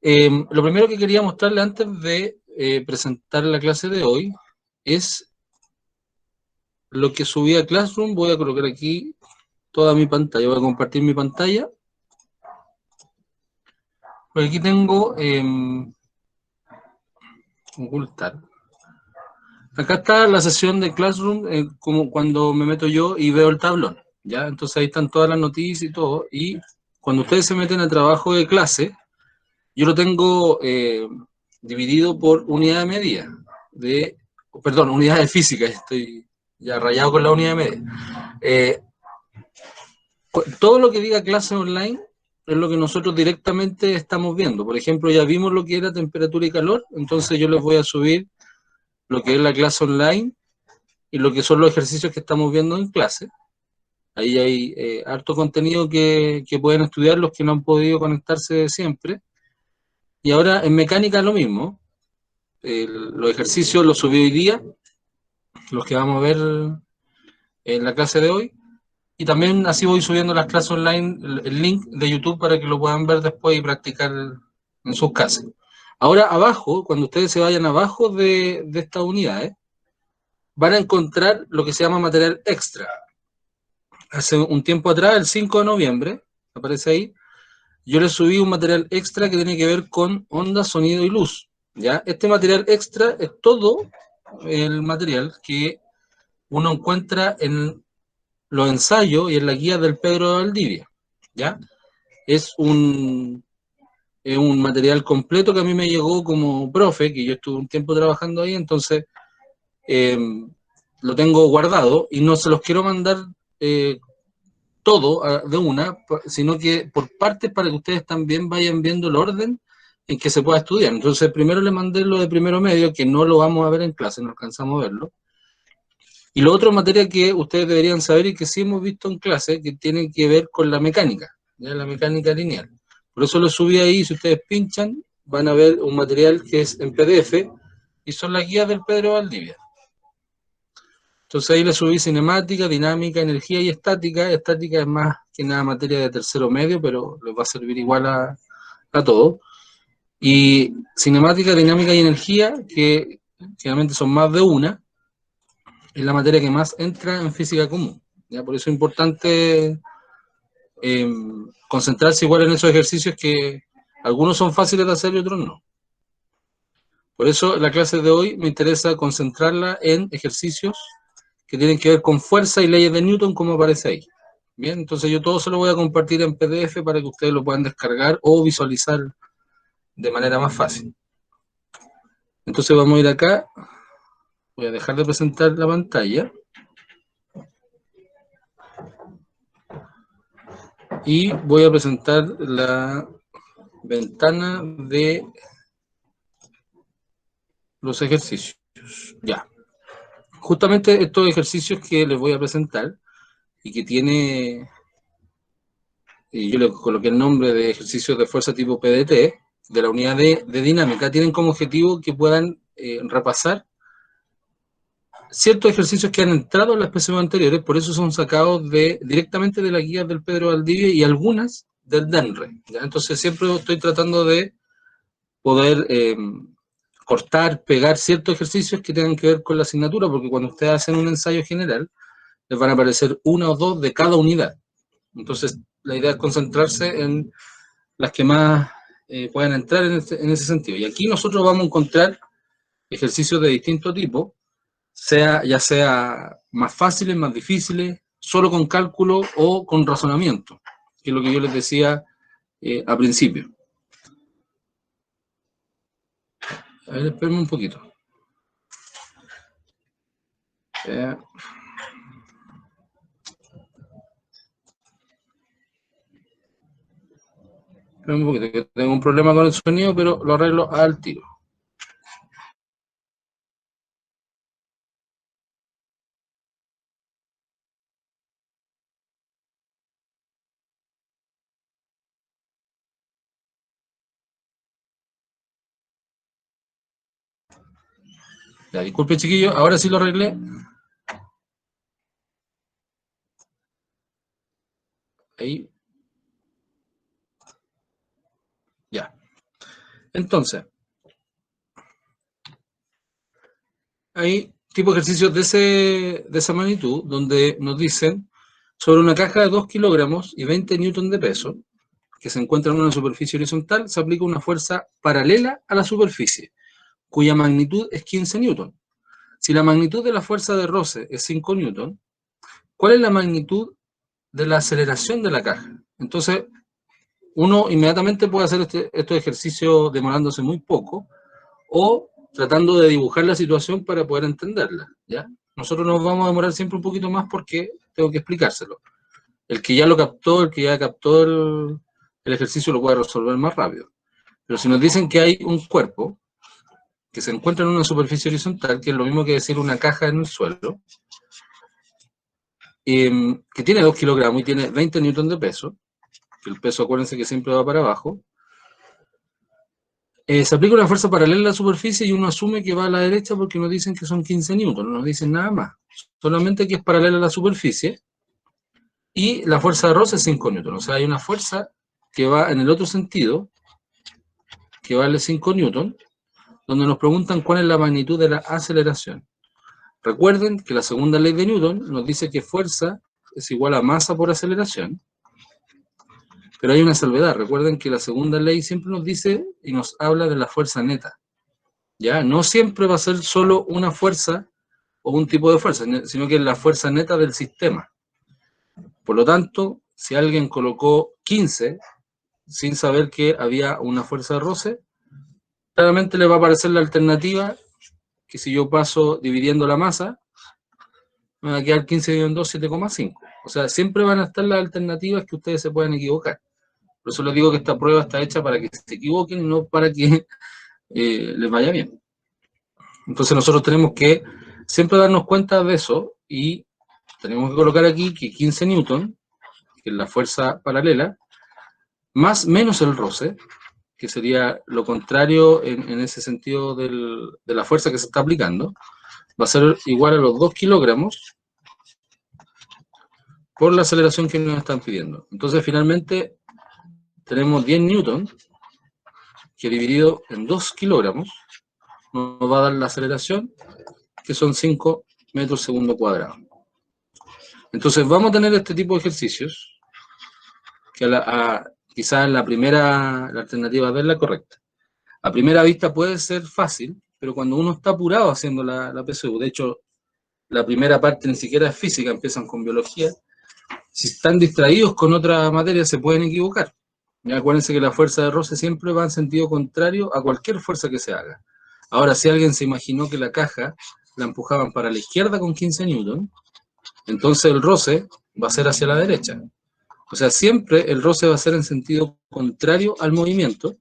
Lo primero que quería mostrarle antes de presentar la clase de hoy es lo que subí a Classroom. Voy a colocar aquí toda mi pantalla, voy a compartir mi pantalla. Por aquí tengo ocultar. Acá está la sesión de Classroom, como cuando me meto yo y veo el tablón, ¿ya? Entonces ahí están todas las noticias y todo. Y cuando ustedes se meten al trabajo de clase, yo lo tengo dividido por unidad de medida, perdón, unidad de física, estoy ya rayado con la unidad de medida. Eh, todo lo que diga clase online es lo que nosotros directamente estamos viendo. Por ejemplo, ya vimos lo que era temperatura y calor, entonces yo les voy a subir lo que es la clase online y lo que son los ejercicios que estamos viendo en clase. Ahí hay harto contenido que pueden estudiar los que no han podido conectarse siempre. Y ahora en mecánica lo mismo. Los ejercicios los subí hoy día, los que vamos a ver en la clase de hoy. Y también así voy subiendo las clases online, el link de YouTube para que lo puedan ver después y practicar en sus casas. Ahora abajo, cuando ustedes se vayan abajo de estas unidades, van a encontrar lo que se llama material extra. Hace un tiempo atrás, el 5 de noviembre, aparece ahí, yo les subí un material extra que tiene que ver con onda, sonido y luz. ¿Ya? Este material extra es todo el material que uno encuentra en los ensayos y en la guía del Pedro de Valdivia. ¿Ya? Es un material completo que a mí me llegó como profe, que yo estuve un tiempo trabajando ahí, entonces eh, lo tengo guardado y no se los quiero mandar eh, todo de una, sino que por partes para que ustedes también vayan viendo el orden en que se pueda estudiar. Entonces, primero le mandé lo de primero medio, que no lo vamos a ver en clase, no alcanzamos a verlo. Y lo otro materia que ustedes deberían saber y que sí hemos visto en clase, que tiene que ver con la mecánica, ¿ya? La mecánica lineal. Por eso lo subí ahí, si ustedes pinchan, van a ver un material que es en PDF y son las guías del Pedro Valdivia. Entonces ahí le subí cinemática, dinámica, energía y estática. Estática es más que nada materia de tercero medio, pero les va a servir igual a todo. Y cinemática, dinámica y energía, que generalmente son más de una, es la materia que más entra en física común. ¿Ya? Por eso es importante concentrarse igual en esos ejercicios que algunos son fáciles de hacer y otros no. Por eso la clase de hoy me interesa concentrarla en ejercicios que tienen que ver con fuerza y leyes de Newton, como aparece ahí. Bien, entonces yo todo se lo voy a compartir en PDF para que ustedes lo puedan descargar o visualizar de manera más fácil. Entonces vamos a ir acá, voy a dejar de presentar la pantalla y voy a presentar la ventana de los ejercicios. Ya, justamente estos ejercicios que les voy a presentar y que tiene, y yo le coloqué el nombre de ejercicios de fuerza tipo PDT, de la unidad de dinámica, tienen como objetivo que puedan repasar ciertos ejercicios que han entrado en las PSU anteriores, por eso son sacados directamente de la guía del Pedro Valdivia y algunas del DENRE. ¿Ya? Entonces siempre estoy tratando de poder cortar, pegar ciertos ejercicios que tengan que ver con la asignatura, porque cuando ustedes hacen un ensayo general, les van a aparecer una o dos de cada unidad. Entonces la idea es concentrarse en las que más puedan entrar en ese sentido. Y aquí nosotros vamos a encontrar ejercicios de distinto tipo, ya sea más fáciles, más difíciles, solo con cálculo o con razonamiento, que es lo que yo les decía al principio. A ver, espérenme un poquito. Espérenme un poquito, que tengo un problema con el sonido, pero lo arreglo al tiro. Ya, disculpe, chiquillo, ahora sí lo arreglé. Ahí. Ya. Entonces, hay tipo de ejercicios de esa magnitud, donde nos dicen, sobre una caja de 2 kilogramos y 20 newton de peso, que se encuentra en una superficie horizontal, se aplica una fuerza paralela a la superficie, cuya magnitud es 15 newton. Si la magnitud de la fuerza de roce es 5 newton, ¿cuál es la magnitud de la aceleración de la caja? Entonces, uno inmediatamente puede hacer estos ejercicios demorándose muy poco o tratando de dibujar la situación para poder entenderla, ¿ya? Nosotros nos vamos a demorar siempre un poquito más porque tengo que explicárselo. El que ya lo captó, el que ya captó el ejercicio lo puede resolver más rápido. Pero si nos dicen que hay un cuerpo que se encuentra en una superficie horizontal, que es lo mismo que decir una caja en el suelo, que tiene 2 kilogramos y tiene 20 newton de peso, que el peso acuérdense que siempre va para abajo, se aplica una fuerza paralela a la superficie y uno asume que va a la derecha porque nos dicen que son 15 newton, no nos dicen nada más, solamente que es paralela a la superficie y la fuerza de roce es 5 newton, o sea, hay una fuerza que va en el otro sentido, que vale 5 newton, donde nos preguntan cuál es la magnitud de la aceleración. Recuerden que la segunda ley de Newton nos dice que fuerza es igual a masa por aceleración, pero hay una salvedad. Recuerden que la segunda ley siempre nos dice y nos habla de la fuerza neta. ¿Ya? No siempre va a ser solo una fuerza o un tipo de fuerza, sino que es la fuerza neta del sistema. Por lo tanto, si alguien colocó 15 sin saber que había una fuerza de roce, claramente le va a aparecer la alternativa que si yo paso dividiendo la masa, me va a quedar 15 dividido en 2, 7,5. O sea, siempre van a estar las alternativas que ustedes se puedan equivocar. Por eso les digo que esta prueba está hecha para que se equivoquen, no para que les vaya bien. Entonces nosotros tenemos que siempre darnos cuenta de eso y tenemos que colocar aquí que 15 newton, que es la fuerza paralela, más menos el roce, que sería lo contrario en ese sentido de la fuerza que se está aplicando, va a ser igual a los 2 kilogramos por la aceleración que nos están pidiendo. Entonces finalmente tenemos 10 newton, que dividido en 2 kilogramos nos va a dar la aceleración, que son 5 metros segundo cuadrado. Entonces vamos a tener este tipo de ejercicios, que quizás la alternativa B es la correcta. A primera vista puede ser fácil, pero cuando uno está apurado haciendo la PSU, de hecho, la primera parte ni siquiera es física, empiezan con biología, si están distraídos con otra materia se pueden equivocar. Y acuérdense que la fuerza de roce siempre va en sentido contrario a cualquier fuerza que se haga. Ahora, si alguien se imaginó que la caja la empujaban para la izquierda con 15 newton, entonces el roce va a ser hacia la derecha. O sea, siempre el roce va a ser en sentido contrario al movimiento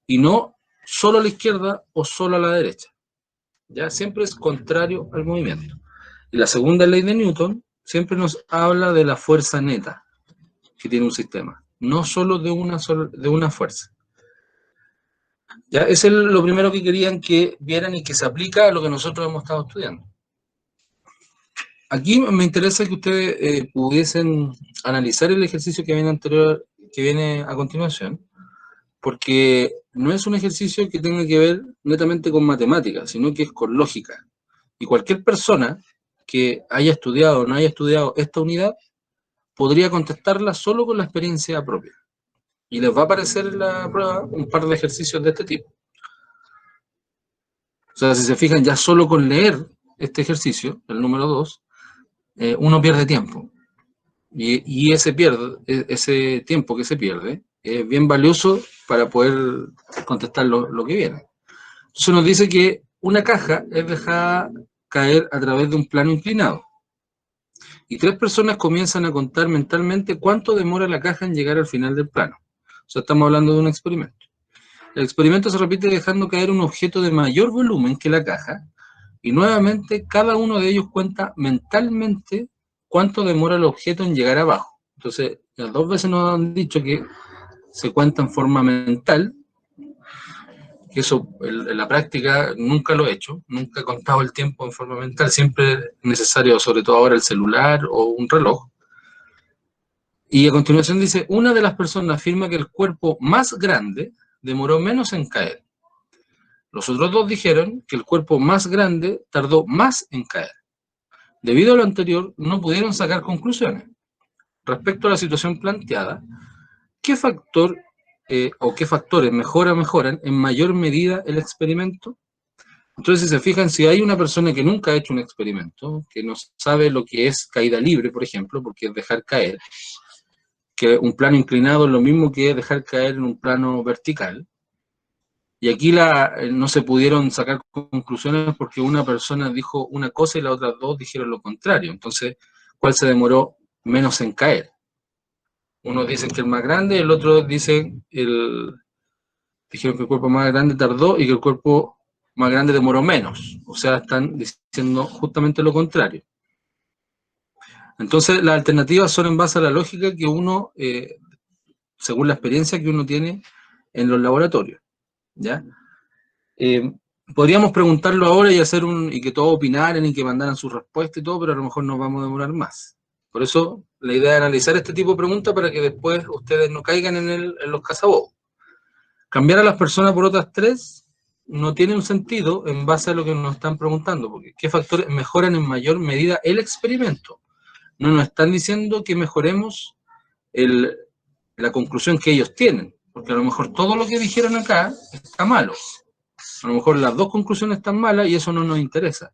y no solo a la izquierda o solo a la derecha. Ya siempre es contrario al movimiento. Y la segunda ley de Newton siempre nos habla de la fuerza neta que tiene un sistema, no solo de una fuerza. Ya, ese es lo primero que querían que vieran y que se aplica a lo que nosotros hemos estado estudiando. Aquí me interesa que ustedes pudiesen analizar el ejercicio que viene a continuación, porque no es un ejercicio que tenga que ver netamente con matemáticas, sino que es con lógica. Y cualquier persona que haya estudiado o no haya estudiado esta unidad podría contestarla solo con la experiencia propia. Y les va a aparecer en la prueba un par de ejercicios de este tipo. O sea, si se fijan, ya solo con leer este ejercicio, el número 2, uno pierde tiempo. Y ese tiempo que se pierde es bien valioso para poder contestar lo que viene. Entonces nos dice que una caja es dejada caer a través de un plano inclinado. Y 3 personas comienzan a contar mentalmente cuánto demora la caja en llegar al final del plano. O sea, estamos hablando de un experimento. El experimento se repite dejando caer un objeto de mayor volumen que la caja, y nuevamente cada uno de ellos cuenta mentalmente cuánto demora el objeto en llegar abajo. Entonces, las 2 veces nos han dicho que se cuenta en forma mental, que eso en la práctica nunca lo he hecho, nunca he contado el tiempo en forma mental, siempre es necesario, sobre todo ahora, el celular o un reloj. Y a continuación dice, una de las personas afirma que el cuerpo más grande demoró menos en caer. Los otros dos dijeron que el cuerpo más grande tardó más en caer. Debido a lo anterior, no pudieron sacar conclusiones. Respecto a la situación planteada, ¿qué factor o qué factores mejoran en mayor medida el experimento? Entonces, si se fijan, si hay una persona que nunca ha hecho un experimento, que no sabe lo que es caída libre, por ejemplo, porque es dejar caer, que un plano inclinado es lo mismo que dejar caer en un plano vertical, y aquí no se pudieron sacar conclusiones porque una persona dijo una cosa y las otras dos dijeron lo contrario. Entonces, ¿cuál se demoró menos en caer? Unos dicen que el más grande, el otro dicen dijeron que el cuerpo más grande tardó y que el cuerpo más grande demoró menos. O sea, están diciendo justamente lo contrario. Entonces, las alternativas son en base a la lógica que uno, según la experiencia que uno tiene en los laboratorios, ¿ya? Podríamos preguntarlo ahora y y que todos opinaran y que mandaran su respuesta y todo, pero a lo mejor nos vamos a demorar más. Por eso, la idea es analizar este tipo de preguntas para que después ustedes no caigan en los cazabobos. Cambiar a las personas por otras tres no tiene un sentido en base a lo que nos están preguntando, porque ¿qué factores mejoran en mayor medida el experimento? No nos están diciendo que mejoremos la conclusión que ellos tienen, porque a lo mejor todo lo que dijeron acá está malo. A lo mejor las dos conclusiones están malas y eso no nos interesa.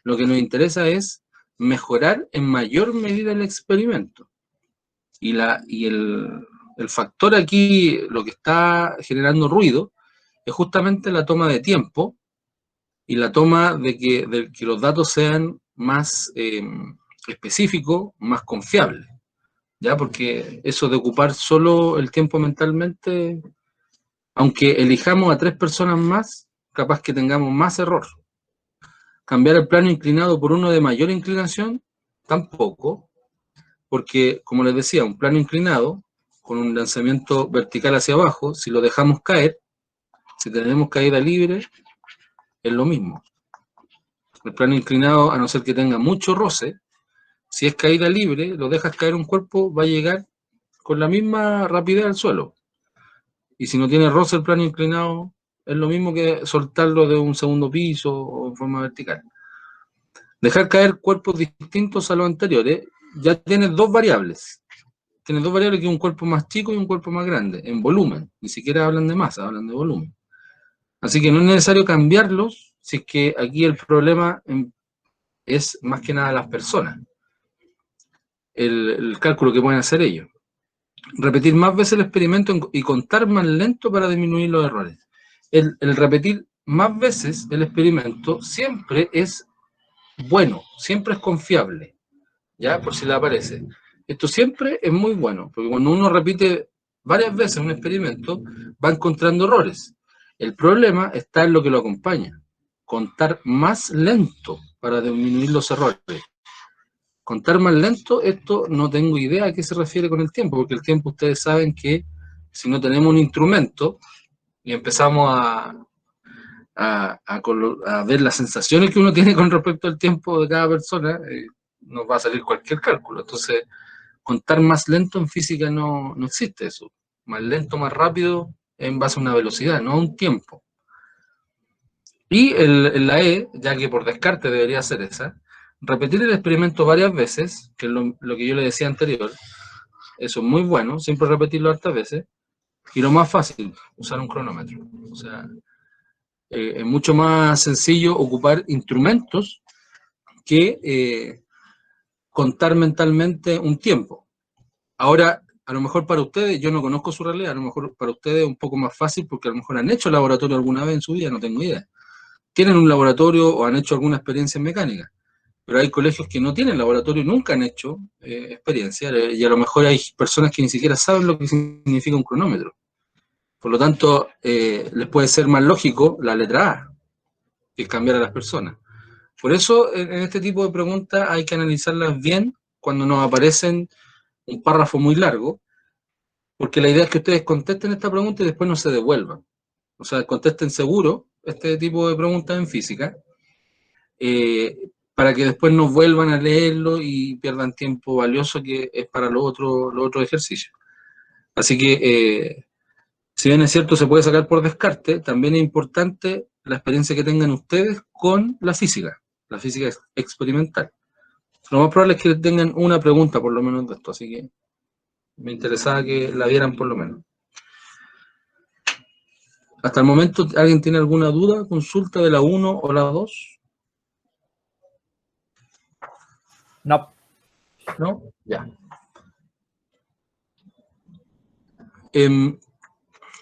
Lo que nos interesa es mejorar en mayor medida el experimento. Y el factor aquí, lo que está generando ruido, es justamente la toma de tiempo y la toma de que los datos sean más específicos, más confiables. ¿Ya? Porque eso de ocupar solo el tiempo mentalmente, aunque elijamos a 3 personas más, capaz que tengamos más error. Cambiar el plano inclinado por uno de mayor inclinación, tampoco, porque, como les decía, un plano inclinado, con un lanzamiento vertical hacia abajo, si lo dejamos caer, si tenemos caída libre, es lo mismo. El plano inclinado, a no ser que tenga mucho roce, si es caída libre, lo dejas caer un cuerpo, va a llegar con la misma rapidez al suelo. Y si no tiene roce el plano inclinado, es lo mismo que soltarlo de un segundo piso o en forma vertical. Dejar caer cuerpos distintos a los anteriores, ya tienes dos variables. Tienes dos variables, que es un cuerpo más chico y un cuerpo más grande, en volumen. Ni siquiera hablan de masa, hablan de volumen. Así que no es necesario cambiarlos, si es que aquí el problema es más que nada las personas. El cálculo que pueden hacer ellos. Repetir más veces el experimento y contar más lento para disminuir los errores. El repetir más veces el experimento siempre es bueno, siempre es confiable, ¿ya? Por si le aparece. Esto siempre es muy bueno, porque cuando uno repite varias veces un experimento, va encontrando errores. El problema está en lo que lo acompaña. Contar más lento para disminuir los errores. Contar más lento, esto no tengo idea a qué se refiere con el tiempo, porque el tiempo ustedes saben que si no tenemos un instrumento y empezamos a ver las sensaciones que uno tiene con respecto al tiempo de cada persona, nos va a salir cualquier cálculo. Entonces, contar más lento en física no existe eso. Más lento, más rápido, en base a una velocidad, no a un tiempo. Y la E, ya que por descarte debería ser esa, repetir el experimento varias veces, que es lo que yo le decía anterior, eso es muy bueno, siempre repetirlo hartas veces, y lo más fácil, usar un cronómetro. O sea, es mucho más sencillo ocupar instrumentos que contar mentalmente un tiempo. Ahora, a lo mejor para ustedes, yo no conozco su realidad, a lo mejor para ustedes es un poco más fácil porque a lo mejor han hecho laboratorio alguna vez en su vida, no tengo idea. Tienen un laboratorio o han hecho alguna experiencia en mecánica, pero hay colegios que no tienen laboratorio y nunca han hecho experiencia, y a lo mejor hay personas que ni siquiera saben lo que significa un cronómetro. Por lo tanto, les puede ser más lógico la letra A, que es cambiar a las personas. Por eso, en este tipo de preguntas hay que analizarlas bien cuando nos aparecen un párrafo muy largo, porque la idea es que ustedes contesten esta pregunta y después no se devuelvan. O sea, contesten seguro este tipo de preguntas en física, para que después no vuelvan a leerlo y pierdan tiempo valioso que es para los otros ejercicios. Así que, si bien es cierto se puede sacar por descarte, también es importante la experiencia que tengan ustedes con la física experimental. Lo más probable es que tengan una pregunta por lo menos de esto, así que me interesaba que la vieran por lo menos. Hasta el momento, ¿alguien tiene alguna duda, consulta de la 1 o la 2? No. ¿No? Ya.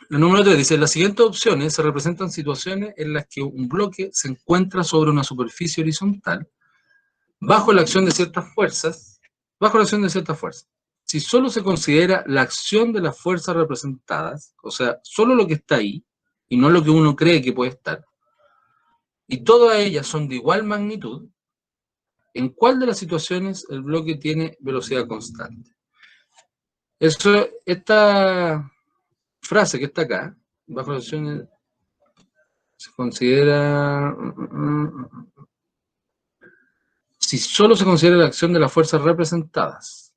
La número 3 dice, las siguientes opciones se representan situaciones en las que un bloque se encuentra sobre una superficie horizontal bajo la acción de ciertas fuerzas, Si solo se considera la acción de las fuerzas representadas, o sea, solo lo que está ahí, y no lo que uno cree que puede estar, y todas ellas son de igual magnitud, ¿en cuál de las situaciones el bloque tiene velocidad constante? Esta frase que está acá, bajo la acción se considera... si solo se considera la acción de las fuerzas representadas.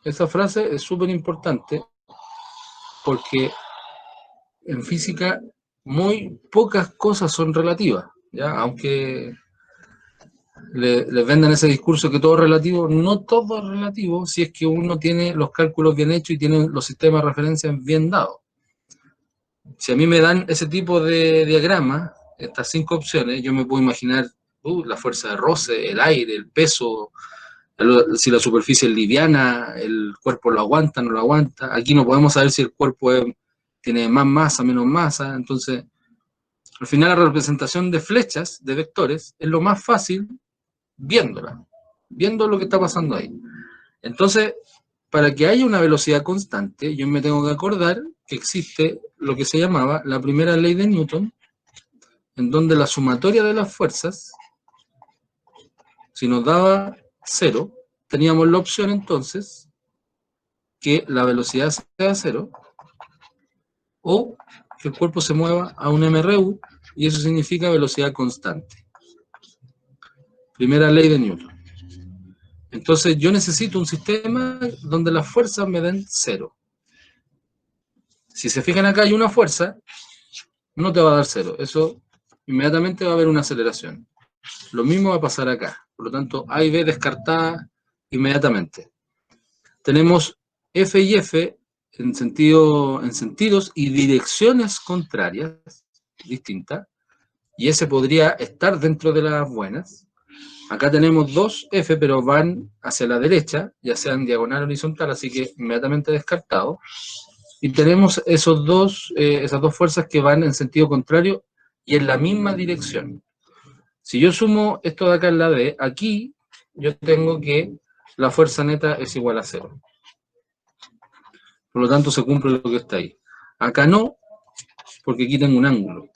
Esa frase es súper importante porque en física muy pocas cosas son relativas, ¿ya? Aunque les vendan ese discurso que todo es relativo, no todo es relativo si es que uno tiene los cálculos bien hechos y tiene los sistemas de referencia bien dados. Si a mí me dan ese tipo de diagrama, estas 5 opciones, yo me puedo imaginar la fuerza de roce, el aire, el peso, si la superficie es liviana, el cuerpo lo aguanta, no lo aguanta. Aquí no podemos saber si el cuerpo tiene más masa, menos masa. Entonces, al final la representación de flechas, de vectores, es lo más fácil viéndola, viendo lo que está pasando ahí. Entonces, para que haya una velocidad constante, yo me tengo que acordar que existe lo que se llamaba la primera ley de Newton, en donde la sumatoria de las fuerzas, si nos daba 0, teníamos la opción entonces que la velocidad sea 0 o que el cuerpo se mueva a un MRU, y eso significa velocidad constante. Primera ley de Newton. Entonces yo necesito un sistema donde las fuerzas me den 0. Si se fijan acá hay una fuerza, no te va a dar 0. Eso inmediatamente va a haber una aceleración. Lo mismo va a pasar acá. Por lo tanto, A y B descartada inmediatamente. Tenemos F y F en sentidos y direcciones contrarias, distintas, y S podría estar dentro de las buenas. Acá tenemos 2 F, pero van hacia la derecha, ya sea en diagonal o horizontal, así que inmediatamente descartado. Y tenemos esas dos fuerzas que van en sentido contrario y en la misma dirección. Si yo sumo esto de acá en la D, aquí yo tengo que la fuerza neta es igual a 0. Por lo tanto, se cumple lo que está ahí. Acá no, porque aquí tengo un ángulo.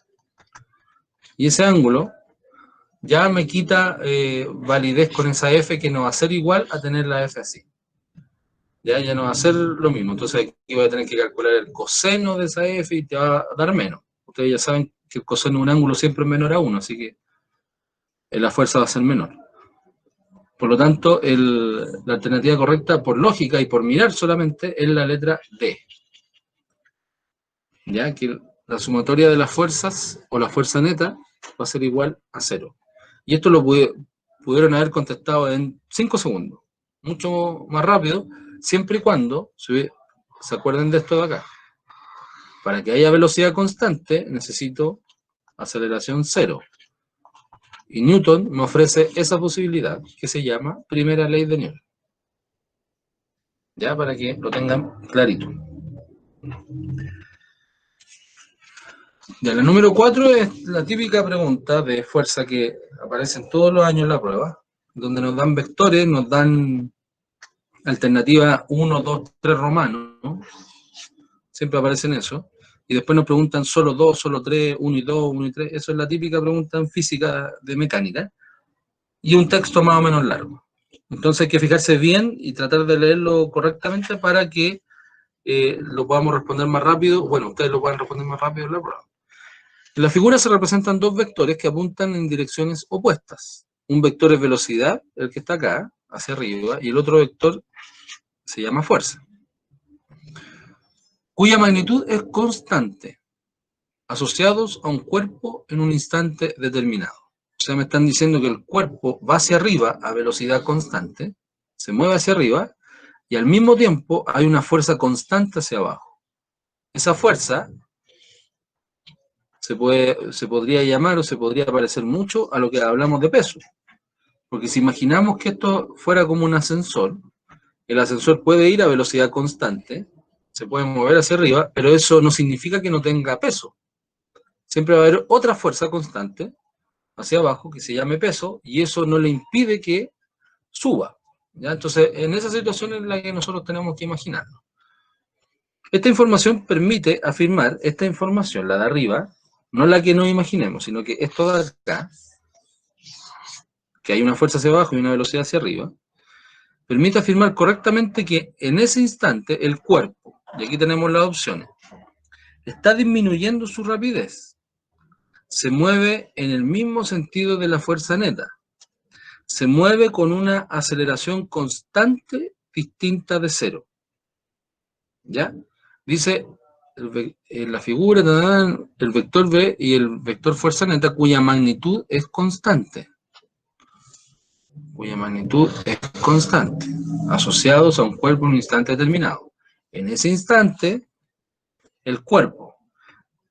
Y ese ángulo ya me quita validez con esa F, que no va a ser igual a tener la F así. Ya no va a ser lo mismo. Entonces aquí voy a tener que calcular el coseno de esa F y te va a dar menos. Ustedes ya saben que el coseno de un ángulo siempre es menor a 1, así que la fuerza va a ser menor. Por lo tanto, la alternativa correcta, por lógica y por mirar solamente, es la letra D. Ya que la sumatoria de las fuerzas, o la fuerza neta, va a ser igual a 0. Y esto lo pudieron haber contestado en 5 segundos. Mucho más rápido, siempre y cuando se acuerden de esto de acá. Para que haya velocidad constante, necesito aceleración 0. Y Newton me ofrece esa posibilidad, que se llama primera ley de Newton. Ya, para que lo tengan clarito. Ya, la número 4 es la típica pregunta de fuerza que aparece todos los años en la prueba, donde nos dan vectores, nos dan alternativa 1, 2, 3 romanos, ¿no? Siempre aparecen eso. Y después nos preguntan solo 2, solo 3, 1 y 2, 1 y 3. Eso es la típica pregunta en física de mecánica. Y un texto más o menos largo. Entonces hay que fijarse bien y tratar de leerlo correctamente para que lo podamos responder más rápido. Bueno, ustedes lo puedan responder más rápido en la prueba. En la figura se representan 2 vectores que apuntan en direcciones opuestas. Un vector es velocidad, el que está acá, hacia arriba, y el otro vector se llama fuerza, cuya magnitud es constante. asociados a un cuerpo en un instante determinado. O sea, me están diciendo que el cuerpo va hacia arriba a velocidad constante, se mueve hacia arriba, y al mismo tiempo hay una fuerza constante hacia abajo. Esa fuerza se podría llamar o se podría parecer mucho a lo que hablamos de peso. Porque si imaginamos que esto fuera como un ascensor, el ascensor puede ir a velocidad constante, se puede mover hacia arriba, pero eso no significa que no tenga peso. Siempre va a haber otra fuerza constante hacia abajo que se llame peso, y eso no le impide que suba. ¿Ya? Entonces, en esa situación es la que nosotros tenemos que imaginarnos. Esta información permite afirmar, esta información, la de arriba, no la que nos imaginemos, sino que esto de acá, que hay una fuerza hacia abajo y una velocidad hacia arriba, permite afirmar correctamente que en ese instante el cuerpo, y aquí tenemos las opciones, está disminuyendo su rapidez, se mueve en el mismo sentido de la fuerza neta, se mueve con una aceleración constante distinta de cero. ¿Ya? Dice en la figura el vector v y el vector fuerza neta cuya magnitud es constante. Asociados a un cuerpo en un instante determinado. En ese instante, el cuerpo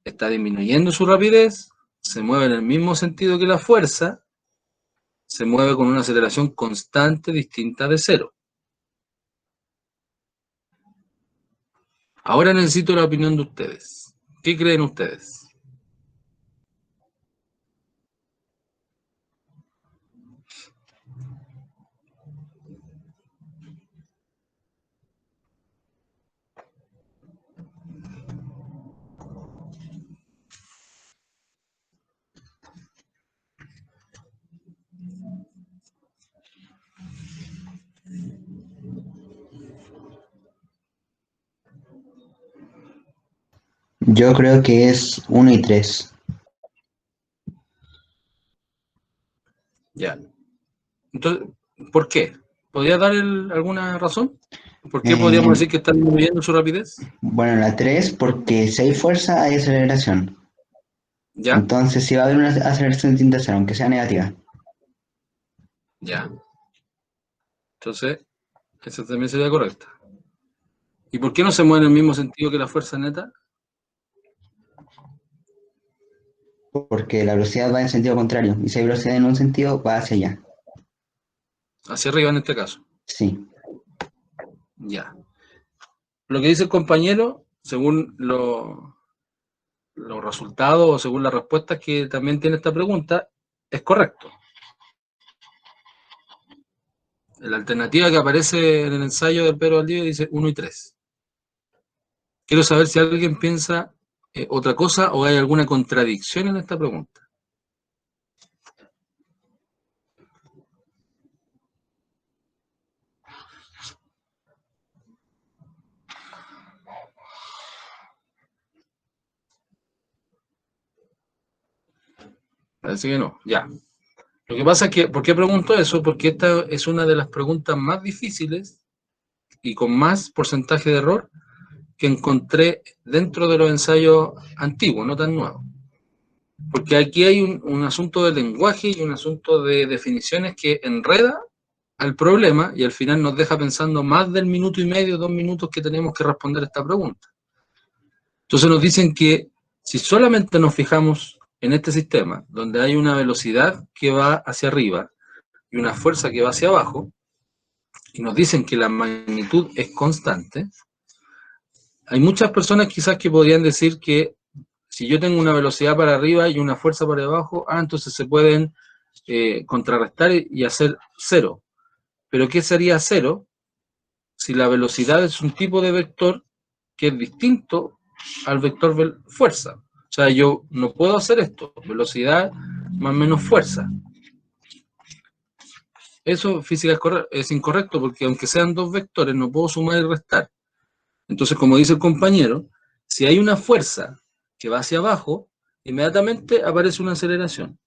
está disminuyendo su rapidez, se mueve en el mismo sentido que la fuerza, se mueve con una aceleración constante distinta de cero. Ahora necesito la opinión de ustedes. ¿Qué creen ustedes? Yo creo que es 1 y 3. Ya. Entonces, ¿por qué? ¿Podría dar alguna razón? ¿Por qué podríamos decir que está disminuyendo su rapidez? Bueno, la 3 porque si hay fuerza hay aceleración. ¿Ya? Entonces si va a haber una aceleración distinta a cero, aunque sea negativa. Ya. Entonces, esa también sería correcta. ¿Y por qué no se mueve en el mismo sentido que la fuerza neta? Porque la velocidad va en sentido contrario. Y si hay velocidad en un sentido, va hacia allá. Hacia arriba en este caso. Sí. Ya. Lo que dice el compañero, según los resultados o según las respuestas que también tiene esta pregunta, es correcto. La alternativa que aparece en el ensayo del Pedro Valdivia dice 1 y 3. Quiero saber si alguien piensa otra cosa o hay alguna contradicción en esta pregunta. Parece que no, ya. Lo que pasa es que, ¿por qué pregunto eso? Porque esta es una de las preguntas más difíciles y con más porcentaje de error que encontré dentro de los ensayos antiguos, no tan nuevos. Porque aquí hay un asunto de lenguaje y un asunto de definiciones que enreda al problema y al final nos deja pensando más del minuto y medio, 2 minutos que tenemos que responder esta pregunta. Entonces nos dicen que si solamente nos fijamos en este sistema, donde hay una velocidad que va hacia arriba y una fuerza que va hacia abajo, y nos dicen que la magnitud es constante, hay muchas personas quizás que podrían decir que si yo tengo una velocidad para arriba y una fuerza para abajo, entonces se pueden contrarrestar y hacer cero. Pero ¿qué sería cero si la velocidad es un tipo de vector que es distinto al vector fuerza? O sea, yo no puedo hacer esto, velocidad más o menos fuerza. Eso física es incorrecto porque aunque sean dos vectores no puedo sumar y restar. Entonces, como dice el compañero, si hay una fuerza que va hacia abajo, inmediatamente aparece una aceleración.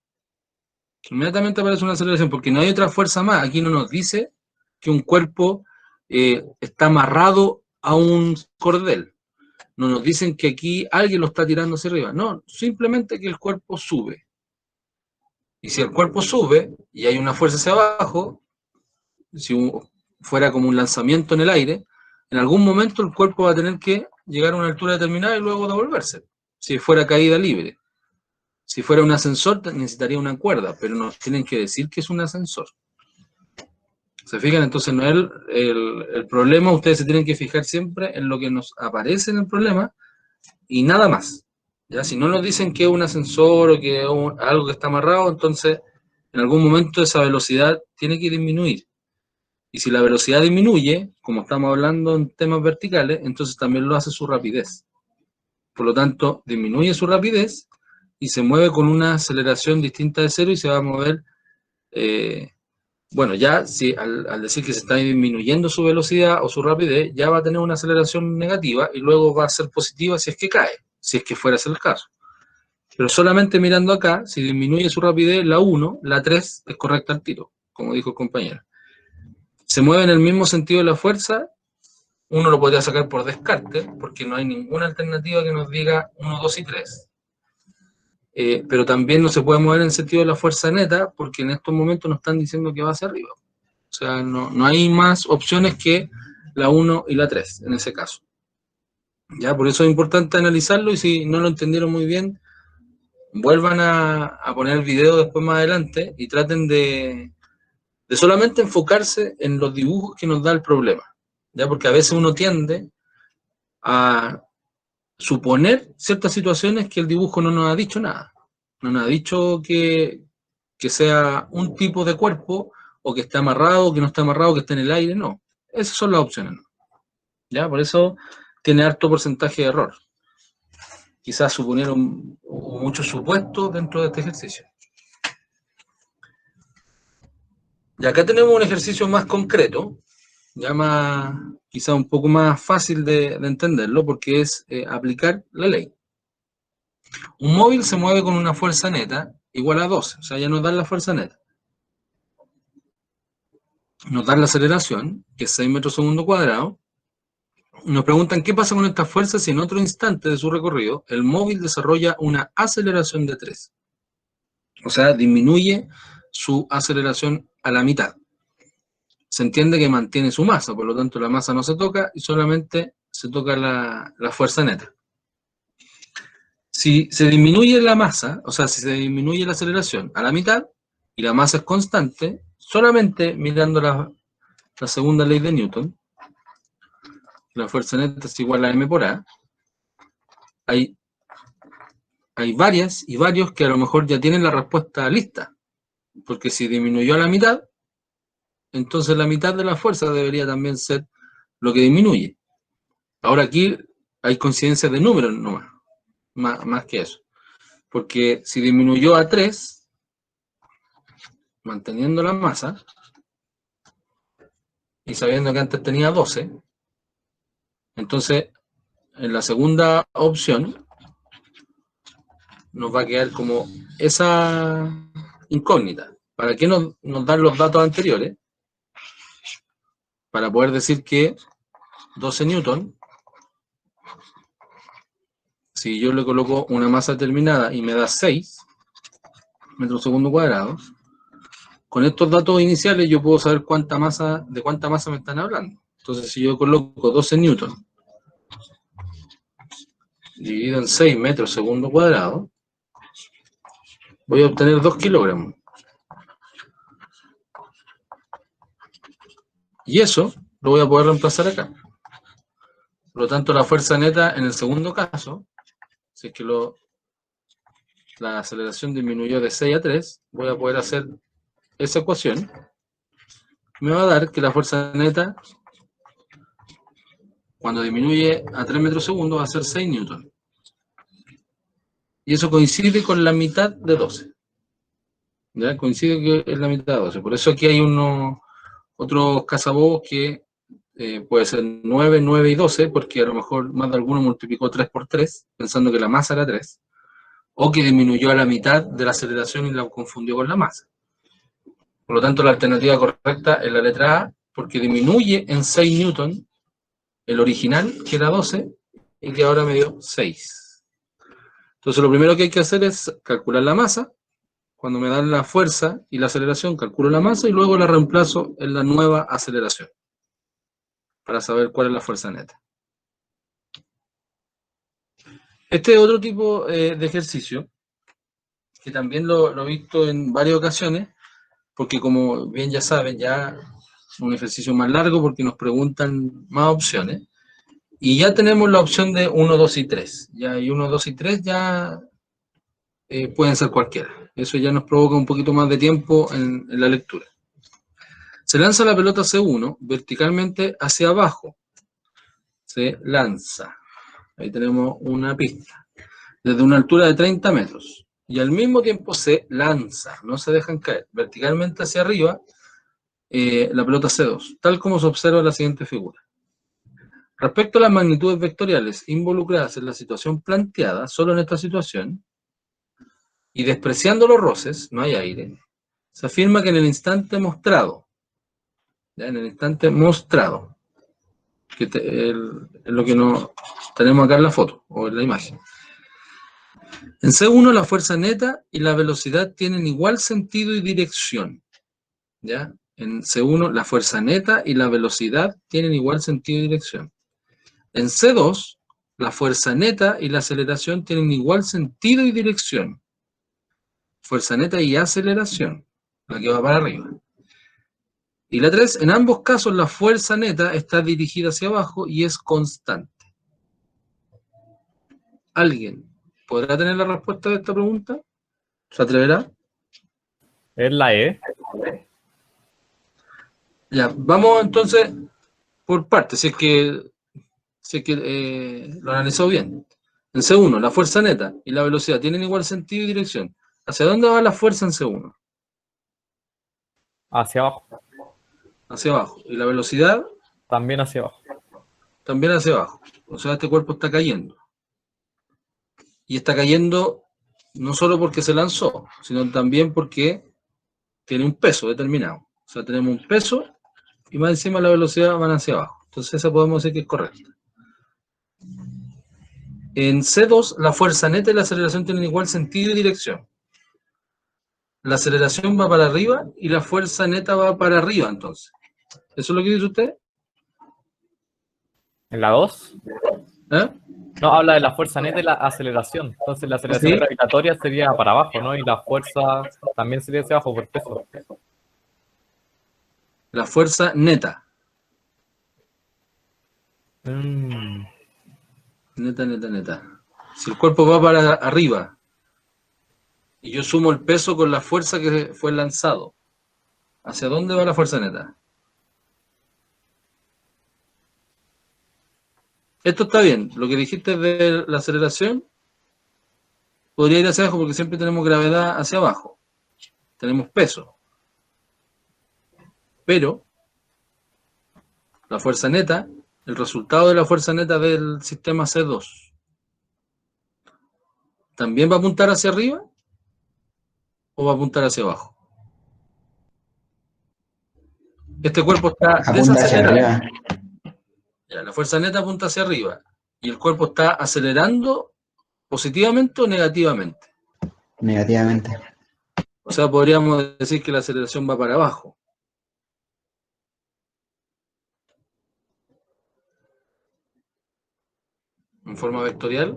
Inmediatamente aparece una aceleración porque no hay otra fuerza más. Aquí no nos dice que un cuerpo está amarrado a un cordel. no nos dicen que aquí alguien lo está tirando hacia arriba. No, simplemente que el cuerpo sube. Y si el cuerpo sube y hay una fuerza hacia abajo, si fuera como un lanzamiento en el aire, en algún momento el cuerpo va a tener que llegar a una altura determinada y luego devolverse. Si fuera caída libre. Si fuera un ascensor, necesitaría una cuerda, pero nos tienen que decir que es un ascensor. ¿Se fijan? Entonces no es el problema, ustedes se tienen que fijar siempre en lo que nos aparece en el problema y nada más. ¿Ya? Si no nos dicen que es un ascensor o que es algo que está amarrado, entonces en algún momento esa velocidad tiene que disminuir. Y si la velocidad disminuye, como estamos hablando en temas verticales, entonces también lo hace su rapidez. Por lo tanto, disminuye su rapidez y se mueve con una aceleración distinta de cero y se va a mover, bueno, ya si al decir que se está disminuyendo su velocidad o su rapidez, ya va a tener una aceleración negativa y luego va a ser positiva si es que cae, si es que fuera ese el caso. Pero solamente mirando acá, si disminuye su rapidez, la 1, la 3 es correcta al tiro, como dijo el compañero. Se mueve en el mismo sentido de la fuerza, uno lo podría sacar por descarte, porque no hay ninguna alternativa que nos diga 1, 2 y 3. Pero también no se puede mover en el sentido de la fuerza neta, porque en estos momentos nos están diciendo que va hacia arriba. O sea, no hay más opciones que la 1 y la 3, en ese caso. Ya, por eso es importante analizarlo, y si no lo entendieron muy bien, vuelvan a poner el video después más adelante y traten de solamente enfocarse en los dibujos que nos da el problema. ¿Ya? Porque a veces uno tiende a suponer ciertas situaciones que el dibujo no nos ha dicho nada. No nos ha dicho que sea un tipo de cuerpo, o que esté amarrado, que no está amarrado, que esté en el aire, no. Esas son las opciones. ¿Ya? Por eso tiene alto porcentaje de error. Quizás suponieron muchos supuestos dentro de este ejercicio. Y acá tenemos un ejercicio más concreto, ya más, quizá un poco más fácil de entenderlo, porque es aplicar la ley. Un móvil se mueve con una fuerza neta igual a 12, o sea, ya nos dan la fuerza neta. Nos dan la aceleración, que es 6 metros segundo cuadrado. Nos preguntan qué pasa con esta fuerza si en otro instante de su recorrido el móvil desarrolla una aceleración de 3. O sea, disminuye su aceleración a la mitad. Se entiende que mantiene su masa, por lo tanto la masa no se toca y solamente se toca la fuerza neta. Si se disminuye la masa, o sea, si se disminuye la aceleración a la mitad y la masa es constante, solamente mirando la segunda ley de Newton, la fuerza neta es igual a m por a, hay varias y varios que a lo mejor ya tienen la respuesta lista, porque si disminuyó a la mitad, entonces la mitad de la fuerza debería también ser lo que disminuye. Ahora aquí hay coincidencia de números nomás, más que eso. Porque si disminuyó a 3, manteniendo la masa, y sabiendo que antes tenía 12, entonces en la segunda opción nos va a quedar como esa incógnita. ¿Para qué nos dan los datos anteriores? Para poder decir que 12 newton, si yo le coloco una masa determinada y me da 6 metros segundo cuadrados, con estos datos iniciales yo puedo saber de cuánta masa me están hablando. Entonces, si yo coloco 12 newton dividido en 6 metros segundo cuadrado, voy a obtener 2 kilogramos. Y eso lo voy a poder reemplazar acá. Por lo tanto, la fuerza neta en el segundo caso, si es que la aceleración disminuyó de 6 a 3, voy a poder hacer esa ecuación. Me va a dar que la fuerza neta, cuando disminuye a 3 metros segundo, va a ser 6 newton. Y eso coincide con la mitad de 12. ¿Ya? Coincide que es la mitad de 12. Por eso aquí hay otros cazabobos que puede ser 9, 9 y 12, porque a lo mejor más de alguno multiplicó 3 por 3, pensando que la masa era 3, o que disminuyó a la mitad de la aceleración y la confundió con la masa. Por lo tanto, la alternativa correcta es la letra A, porque disminuye en 6 newton el original, que era 12, y que ahora me dio 6. Entonces lo primero que hay que hacer es calcular la masa. Cuando me dan la fuerza y la aceleración, calculo la masa y luego la reemplazo en la nueva aceleración para saber cuál es la fuerza neta. Este es otro tipo de ejercicio que también lo he visto en varias ocasiones, porque como bien ya saben, ya es un ejercicio más largo porque nos preguntan más opciones. Y ya tenemos la opción de 1, 2 y 3. Ya, y 1, 2 y 3 ya pueden ser cualquiera. Eso ya nos provoca un poquito más de tiempo en la lectura. Se lanza la pelota C1 verticalmente hacia abajo. Se lanza. Ahí tenemos una pista. Desde una altura de 30 metros. Y al mismo tiempo se lanza, no se dejan caer, verticalmente hacia arriba la pelota C2, tal como se observa en la siguiente figura. Respecto a las magnitudes vectoriales involucradas en la situación planteada, solo en esta situación, y despreciando los roces, no hay aire, se afirma que en el instante mostrado, ¿ya? En el instante mostrado, que es lo que no tenemos acá en la foto, o en la imagen. En C1 la fuerza neta y la velocidad tienen igual sentido y dirección, ¿ya? En C1 la fuerza neta y la velocidad tienen igual sentido y dirección. En C2 la fuerza neta y la aceleración tienen igual sentido y dirección. Fuerza neta y aceleración, la que va para arriba. Y la 3, en ambos casos la fuerza neta está dirigida hacia abajo y es constante. ¿Alguien podrá tener la respuesta de esta pregunta? ¿Se atreverá? Es la E. Ya, vamos entonces por partes, si es que lo analizó bien. En C1, la fuerza neta y la velocidad tienen igual sentido y dirección. ¿Hacia dónde va la fuerza en C1? Hacia abajo. Hacia abajo. Y la velocidad También hacia abajo. también hacia abajo. O sea, este cuerpo está cayendo. Y está cayendo no solo porque se lanzó, sino también porque tiene un peso determinado. O sea, tenemos un peso y más encima la velocidad van hacia abajo. Entonces esa podemos decir que es correcta. En C2, la fuerza neta y la aceleración tienen igual sentido y dirección. La aceleración va para arriba y la fuerza neta va para arriba, entonces. ¿Eso es lo que dice usted? En la 2. ¿Eh? No, habla de la fuerza neta y la aceleración. Entonces la aceleración ¿Sí? gravitatoria sería para abajo, ¿no? Y la fuerza también sería hacia abajo por peso. La fuerza neta. Neta. Si el cuerpo va para arriba y yo sumo el peso con la fuerza que fue lanzado, ¿hacia dónde va la fuerza neta? Esto está bien. Lo que dijiste de la aceleración podría ir hacia abajo porque siempre tenemos gravedad hacia abajo. Tenemos peso. Pero la fuerza neta, el resultado de la fuerza neta del sistema C2, ¿también va a apuntar hacia arriba o va a apuntar hacia abajo? Este cuerpo está Apunta hacia desacelerando. arriba. Ya, la fuerza neta apunta hacia arriba y el cuerpo está acelerando positivamente o negativamente. Negativamente. O sea, podríamos decir que la aceleración va para abajo. En forma vectorial.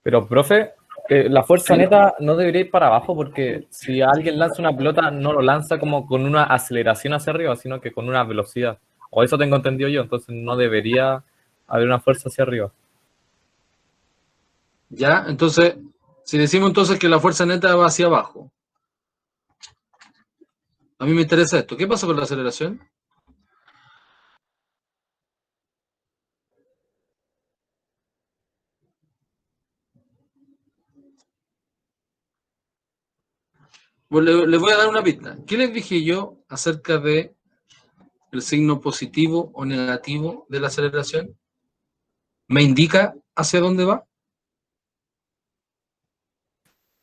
Pero, profe, la fuerza Sí. neta no debería ir para abajo porque si alguien lanza una pelota, no lo lanza como con una aceleración hacia arriba, sino que con una velocidad. O eso tengo entendido yo, entonces no debería haber una fuerza hacia arriba. Ya, entonces, si decimos entonces que la fuerza neta va hacia abajo, a mí me interesa esto. ¿Qué pasa con la aceleración? Pues les voy a dar una pista. ¿Qué les dije yo acerca de el signo positivo o negativo de la aceleración? ¿Me indica hacia dónde va?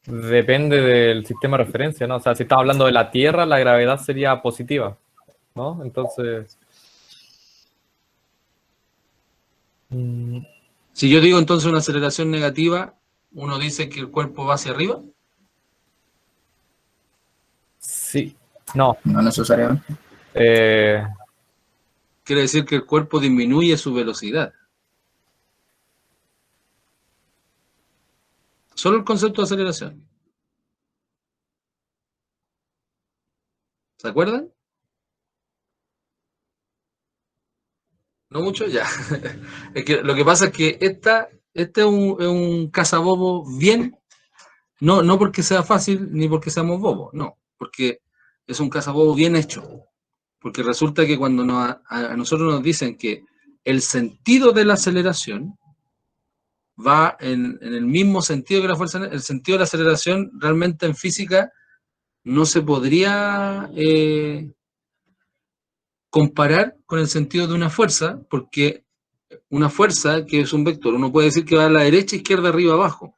Depende del sistema de referencia, ¿no? O sea, si estamos hablando de la Tierra, la gravedad sería positiva. ¿no? Entonces, Si yo digo entonces una aceleración negativa, uno dice que el cuerpo va hacia arriba. sí, no. No necesariamente. Quiere decir que el cuerpo disminuye su velocidad. Solo el concepto de aceleración. ¿Se acuerdan? ¿No mucho? Ya. Es que lo que pasa es que este es un cazabobo bien, no porque sea fácil ni porque seamos bobos, no, porque es un cazabobo bien hecho. Porque resulta que cuando a nosotros nos dicen que el sentido de la aceleración va en el mismo sentido que la fuerza, el sentido de la aceleración realmente en física no se podría comparar con el sentido de una fuerza, porque una fuerza que es un vector, uno puede decir que va a la derecha, izquierda, arriba, abajo,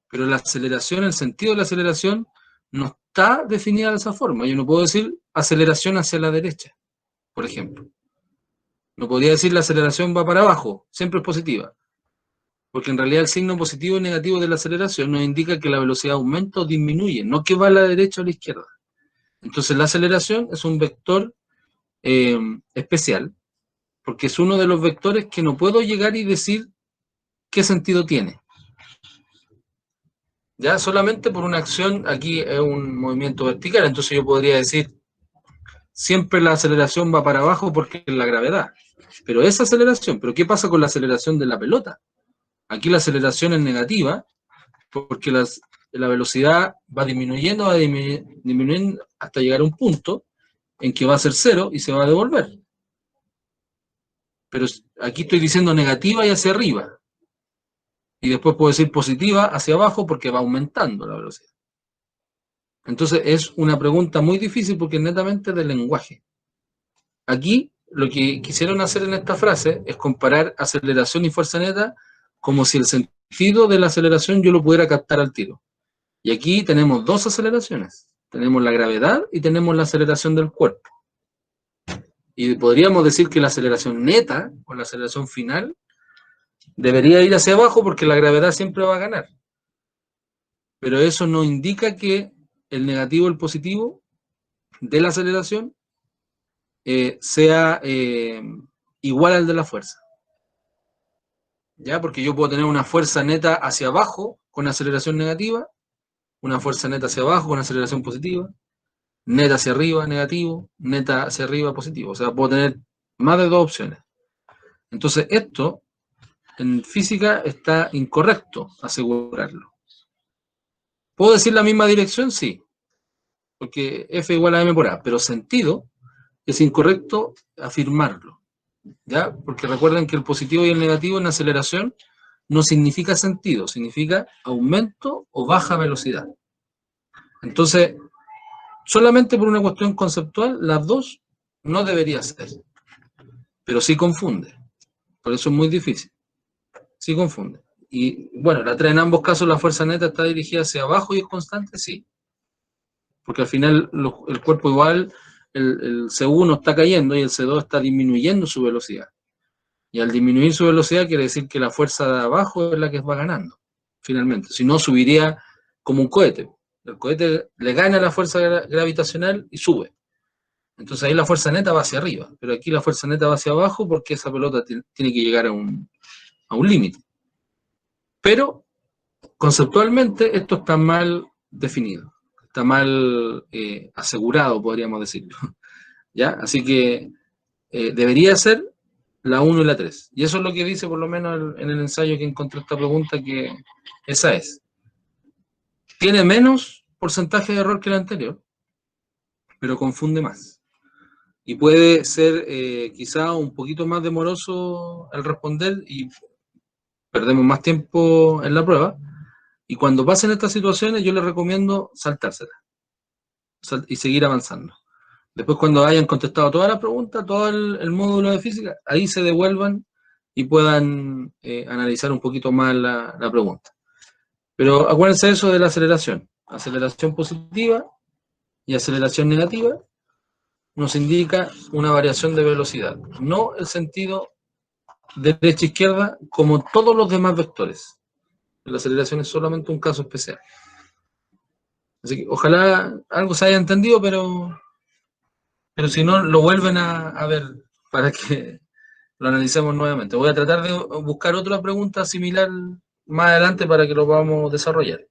pero la aceleración, el sentido de la aceleración no está definida de esa forma. Yo no puedo decir aceleración hacia la derecha, por ejemplo. No podría decir la aceleración va para abajo, siempre es positiva, porque en realidad el signo positivo y negativo de la aceleración nos indica que la velocidad aumenta o disminuye, no que va a la derecha o a la izquierda. Entonces la aceleración es un vector especial, porque es uno de los vectores que no puedo llegar y decir qué sentido tiene. Ya solamente por una acción, aquí es un movimiento vertical, entonces yo podría decir, siempre la aceleración va para abajo porque es la gravedad. Pero esa aceleración, ¿pero qué pasa con la aceleración de la pelota? Aquí la aceleración es negativa porque la velocidad va disminuyendo hasta llegar a un punto en que va a ser cero y se va a devolver. Pero aquí estoy diciendo negativa y hacia arriba. Y después puedo decir positiva hacia abajo porque va aumentando la velocidad. Entonces es una pregunta muy difícil porque es netamente del lenguaje. Aquí lo que quisieron hacer en esta frase es comparar aceleración y fuerza neta como si el sentido de la aceleración yo lo pudiera captar al tiro. Y aquí tenemos dos aceleraciones. Tenemos la gravedad y tenemos la aceleración del cuerpo. Y podríamos decir que la aceleración neta o la aceleración final debería ir hacia abajo porque la gravedad siempre va a ganar. Pero eso no indica que el negativo o el positivo de la aceleración sea igual al de la fuerza. ¿Ya? Porque yo puedo tener una fuerza neta hacia abajo con aceleración negativa, una fuerza neta hacia abajo con aceleración positiva, neta hacia arriba negativo, neta hacia arriba positivo. O sea, puedo tener más de dos opciones. Entonces, esto en física está incorrecto asegurarlo. ¿Puedo decir la misma dirección? Sí, porque F igual a M por A, pero sentido es incorrecto afirmarlo, ¿ya? Porque recuerden que el positivo y el negativo en aceleración no significa sentido, significa aumento o baja velocidad. Entonces, solamente por una cuestión conceptual, las dos no debería ser, pero sí confunde. Por eso es muy difícil. Sí confunde. Y bueno, en ambos casos la fuerza neta está dirigida hacia abajo y es constante, sí. Porque al final el cuerpo igual, el C1 está cayendo y el C2 está disminuyendo su velocidad. Y al disminuir su velocidad quiere decir que la fuerza de abajo es la que va ganando, finalmente. Si no, subiría como un cohete. El cohete le gana la fuerza gravitacional y sube. Entonces ahí la fuerza neta va hacia arriba. Pero aquí la fuerza neta va hacia abajo porque esa pelota tiene que llegar a un límite. Pero conceptualmente esto está mal definido. Está mal asegurado, podríamos decirlo. ¿Ya? Así que debería ser la 1 y la 3. Y eso es lo que dice, por lo menos en el ensayo que encontré esta pregunta, que esa es. Tiene menos porcentaje de error que la anterior, pero confunde más. Y puede ser quizá un poquito más demoroso al responder y perdemos más tiempo en la prueba. Y cuando pasen estas situaciones, yo les recomiendo saltárselas y seguir avanzando. Después, cuando hayan contestado todas las preguntas, todo el módulo de física, ahí se devuelvan y puedan analizar un poquito más la pregunta. Pero acuérdense eso de la aceleración. Aceleración positiva y aceleración negativa. nos indica una variación de velocidad, no el sentido derecha-izquierda como todos los demás vectores. La aceleración es solamente un caso especial. Así que ojalá algo se haya entendido, pero si no, lo vuelven a ver para que lo analicemos nuevamente. Voy a tratar de buscar otra pregunta similar más adelante para que lo podamos desarrollar.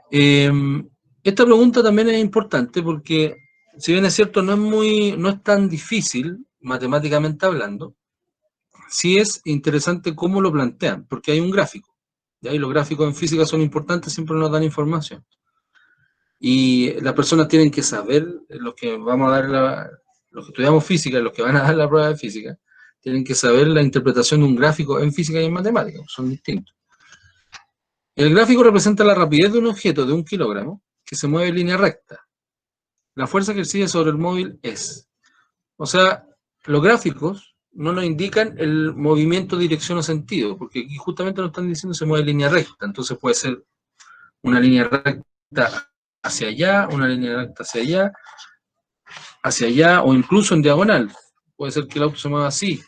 Esta pregunta también es importante porque, si bien es cierto, no es tan difícil, matemáticamente hablando, sí es interesante cómo lo plantean, porque hay un gráfico. ¿Ya? Y los gráficos en física son importantes, siempre nos dan información. Y las personas tienen que saber, los que vamos a dar los que estudiamos física, los que van a dar la prueba de física, tienen que saber la interpretación de un gráfico en física y en matemáticas, son distintos. El gráfico representa la rapidez de un objeto de 1 kilogramo que se mueve en línea recta. La fuerza ejercida sobre el móvil es. O sea, los gráficos no nos indican el movimiento, dirección o sentido, porque aquí justamente nos están diciendo que se mueve en línea recta. Entonces puede ser una línea recta hacia allá, una línea recta hacia allá, o incluso en diagonal. Puede ser que el auto se mueva así,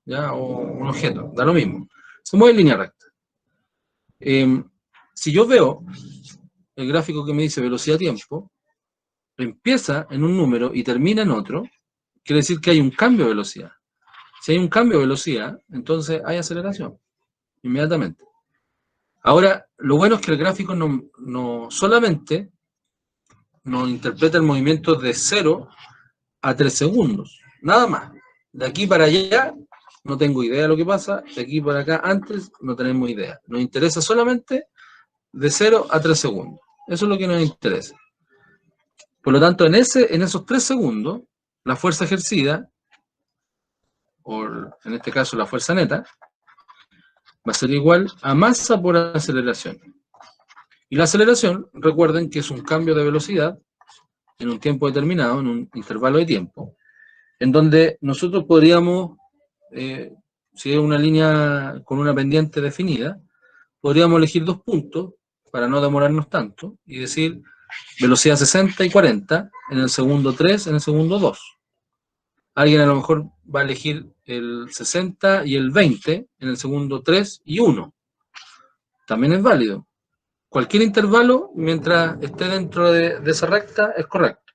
¿ya? O un objeto, da lo mismo. Se mueve en línea recta. Si yo veo el gráfico que me dice velocidad-tiempo, empieza en un número y termina en otro, quiere decir que hay un cambio de velocidad. Si hay un cambio de velocidad, entonces hay aceleración, inmediatamente. Ahora, lo bueno es que el gráfico no solamente nos interpreta el movimiento de 0 a 3 segundos, nada más. De aquí para allá, no tengo idea de lo que pasa, de aquí para acá, antes, no tenemos idea. Nos interesa solamente de 0 a 3 segundos. Eso es lo que nos interesa. Por lo tanto, en esos 3 segundos, la fuerza ejercida, o en este caso la fuerza neta, va a ser igual a masa por aceleración. Y la aceleración, recuerden que es un cambio de velocidad en un tiempo determinado, en un intervalo de tiempo, en donde nosotros podríamos, si es una línea con una pendiente definida, podríamos elegir 2 puntos para no demorarnos tanto y decir velocidad 60 y 40 en el segundo 3, en el segundo 2. Alguien a lo mejor va a elegir el 60 y el 20 en el segundo 3 y 1. También es válido. Cualquier intervalo, mientras esté dentro de esa recta, es correcto.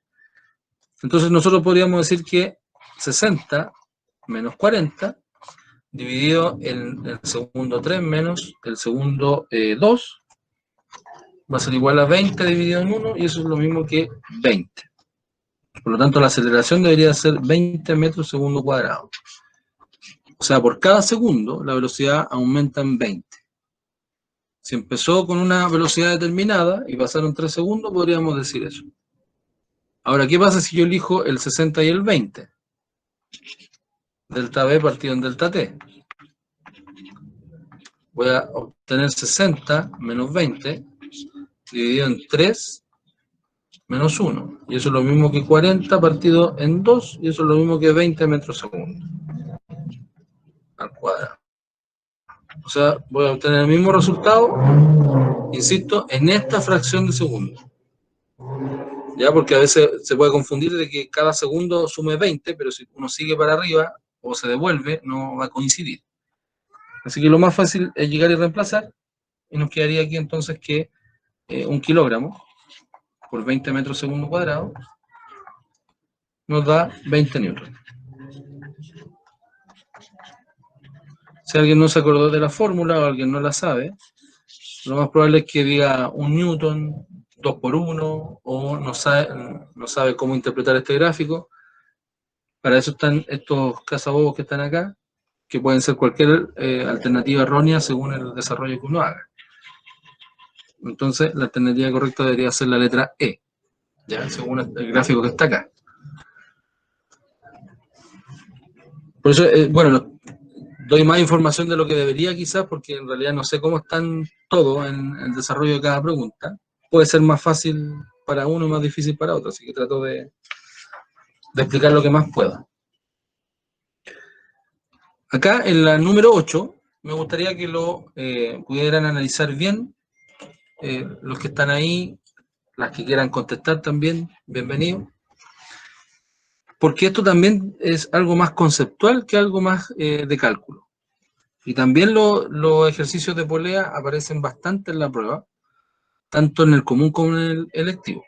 Entonces nosotros podríamos decir que 60 menos 40 dividido en el segundo 3 menos el segundo 2 va a ser igual a 20 dividido en 1 y eso es lo mismo que 20. Por lo tanto, la aceleración debería ser 20 metros segundo cuadrado. O sea, por cada segundo la velocidad aumenta en 20. Si empezó con una velocidad determinada y pasaron 3 segundos, podríamos decir eso. Ahora, ¿qué pasa si yo elijo el 60 y el 20? Delta B partido en delta T. Voy a obtener 60 menos 20 dividido en 3 menos 1. Y eso es lo mismo que 40 partido en 2, y eso es lo mismo que 20 metros segundo al cuadrado. O sea, voy a obtener el mismo resultado, insisto, en esta fracción de segundo. Ya, porque a veces se puede confundir de que cada segundo sume 20, pero si uno sigue para arriba o se devuelve, no va a coincidir. Así que lo más fácil es llegar y reemplazar, y nos quedaría aquí entonces que 1 kilogramo por 20 metros segundo cuadrado nos da 20 newtons. Si alguien no se acordó de la fórmula o alguien no la sabe, lo más probable es que diga 1 newton, 2 por 1, o no sabe cómo interpretar este gráfico. Para eso están estos cazabobos que están acá, que pueden ser cualquier alternativa errónea según el desarrollo que uno haga. Entonces, la alternativa correcta debería ser la letra E, ya, según el gráfico que está acá. Por eso, bueno, doy más información de lo que debería quizás, porque en realidad no sé cómo están todos en el desarrollo de cada pregunta. Puede ser más fácil para uno y más difícil para otro, así que trato de explicar lo que más pueda. Acá en la número 8, me gustaría que lo pudieran analizar bien los que están ahí, las que quieran contestar también, bienvenido. Porque esto también es algo más conceptual que algo más de cálculo. Y también los ejercicios de polea aparecen bastante en la prueba, tanto en el común como en el electivo.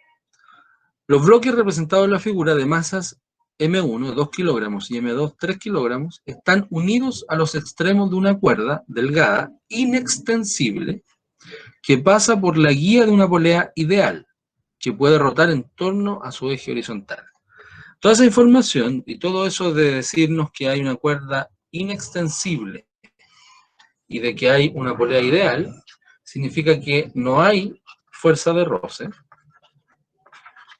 Los bloques representados en la figura de masas M1, 2 kilogramos, y M2, 3 kilogramos, están unidos a los extremos de una cuerda delgada, inextensible, que pasa por la guía de una polea ideal, que puede rotar en torno a su eje horizontal. Toda esa información y todo eso de decirnos que hay una cuerda inextensible y de que hay una polea ideal, significa que no hay fuerza de roce,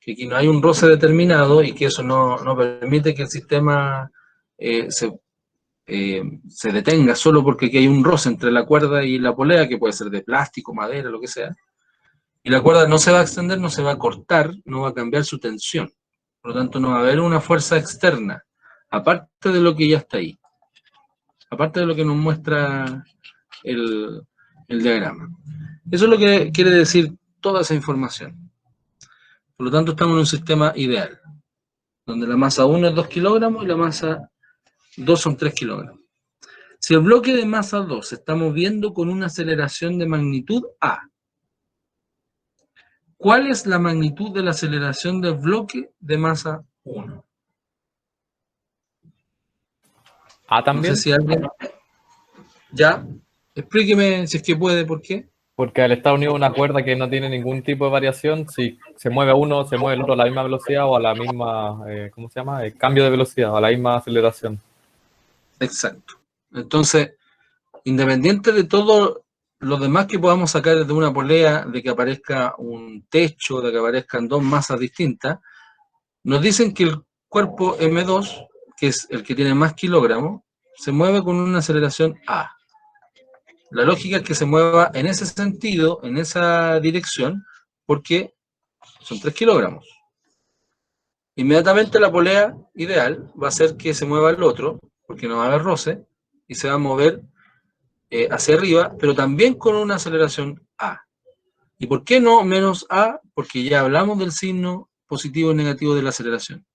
que aquí no hay un roce determinado y que eso no permite que el sistema se detenga solo porque aquí hay un roce entre la cuerda y la polea, que puede ser de plástico, madera, lo que sea. Y la cuerda no se va a extender, no se va a cortar, no va a cambiar su tensión. Por lo tanto, no va a haber una fuerza externa, aparte de lo que ya está ahí. Aparte de lo que nos muestra el diagrama. Eso es lo que quiere decir toda esa información. Por lo tanto, estamos en un sistema ideal, donde la masa 1 es 2 kilogramos y la masa 2 son 3 kilogramos. Si el bloque de masa 2 se está moviendo con una aceleración de magnitud A, ¿cuál es la magnitud de la aceleración del bloque de masa 1? A también. No sé si alguien... Ya, explíqueme si es que puede, ¿por qué? Porque al estar unido a una cuerda que no tiene ningún tipo de variación, si se mueve uno, se mueve el otro a la misma velocidad o a la misma, ¿cómo se llama? Cambio de velocidad, a la misma aceleración. Exacto. Entonces, independiente de todo lo demás que podamos sacar de una polea, de que aparezca un techo, de que aparezcan dos masas distintas, nos dicen que el cuerpo M2, que es el que tiene más kilogramos, se mueve con una aceleración A. La lógica es que se mueva en ese sentido, en esa dirección, porque son 3 kilogramos. Inmediatamente la polea ideal va a hacer que se mueva el otro, porque no va a haber roce, y se va a mover hacia arriba, pero también con una aceleración A. ¿Y por qué no menos A? Porque ya hablamos del signo positivo y negativo de la aceleración.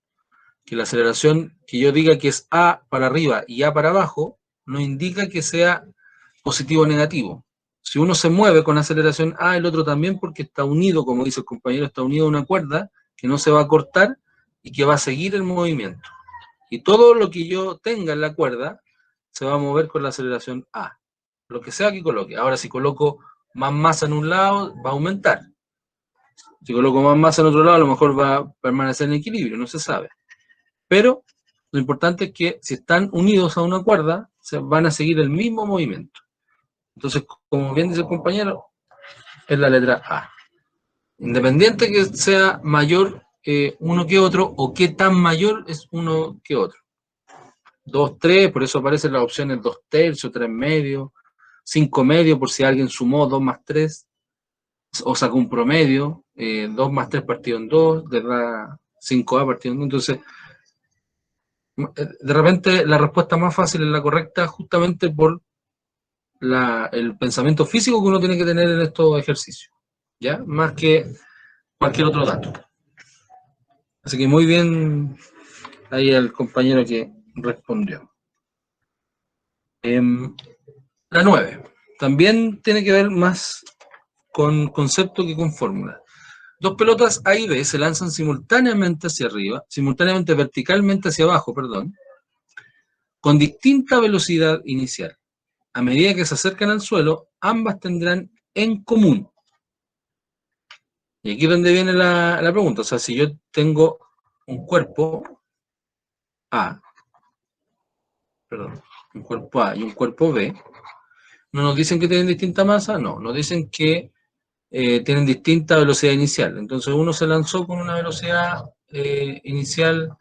Que la aceleración, que yo diga que es A para arriba y A para abajo, no indica que sea positivo o negativo. Si uno se mueve con aceleración A, el otro también, porque está unido, como dice el compañero, está unido a una cuerda que no se va a cortar y que va a seguir el movimiento. Y todo lo que yo tenga en la cuerda se va a mover con la aceleración A. Lo que sea que coloque. Ahora, si coloco más masa en un lado, va a aumentar. Si coloco más masa en otro lado, a lo mejor va a permanecer en equilibrio, no se sabe. Pero lo importante es que si están unidos a una cuerda, se van a seguir el mismo movimiento. Entonces, como bien dice el compañero, es la letra A. Independiente que sea mayor uno que otro, o qué tan mayor es uno que otro. 2, 3, por eso aparecen las opciones 2 tercios, 3 medios, 5 medios, por si alguien sumó 2 más 3, o sacó un promedio, 2 más 3 partido en 2, le da 5A partido en 2. Entonces, de repente la respuesta más fácil es la correcta, justamente por el pensamiento físico que uno tiene que tener en estos ejercicios, ¿ya? Más que cualquier otro dato. Así que muy bien ahí el compañero que respondió. La 9. También tiene que ver más con concepto que con fórmula. Dos pelotas A y B se lanzan simultáneamente hacia arriba, simultáneamente verticalmente hacia abajo, perdón, con distinta velocidad inicial. A medida que se acercan al suelo, ambas tendrán en común. Y aquí es donde viene la pregunta. O sea, si yo tengo un cuerpo A, un cuerpo A y un cuerpo B, ¿no nos dicen que tienen distinta masa? No, nos dicen que tienen distinta velocidad inicial. Entonces uno se lanzó con una velocidad inicial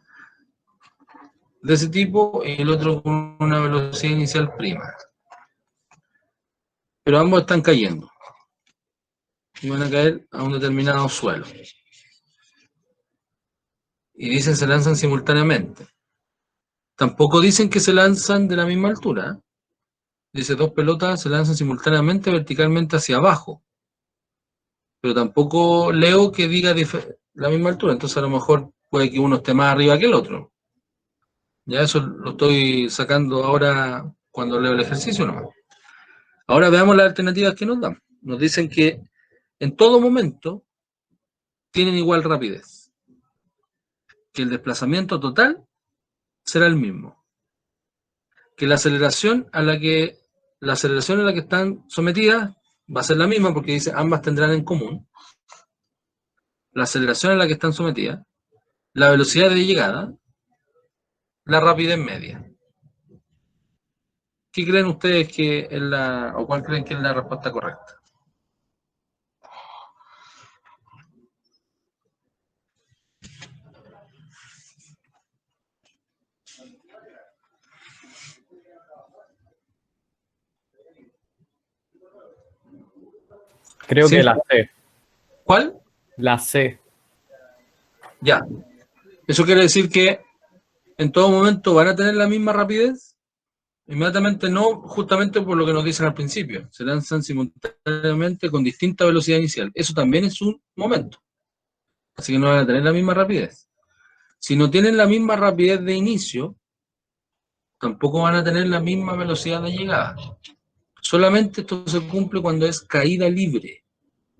de ese tipo y el otro con una velocidad inicial prima. Pero ambos están cayendo. Y van a caer a un determinado suelo. Y dicen se lanzan simultáneamente. Tampoco dicen que se lanzan de la misma altura. Dice dos pelotas se lanzan simultáneamente verticalmente hacia abajo. pero tampoco leo que diga la misma altura, entonces a lo mejor puede que uno esté más arriba que el otro. Ya eso lo estoy sacando ahora cuando leo el ejercicio nomás. Ahora veamos las alternativas que nos dan. Nos dicen que en todo momento tienen igual rapidez, que el desplazamiento total será el mismo, que la aceleración a la que están sometidas va a ser la misma porque dice ambas tendrán en común la aceleración a la que están sometidas, la velocidad de llegada, la rapidez media. ¿Qué creen ustedes que es o cuál creen que es la respuesta correcta? Creo ¿Sí? que la C. ¿Cuál? La C. Ya. Eso quiere decir que en todo momento van a tener la misma rapidez. Inmediatamente no, justamente por lo que nos dicen al principio. Se lanzan simultáneamente con distinta velocidad inicial. Eso también es un momento. Así que no van a tener la misma rapidez. Si no tienen la misma rapidez de inicio, tampoco van a tener la misma velocidad de llegada. Solamente esto se cumple cuando es caída libre.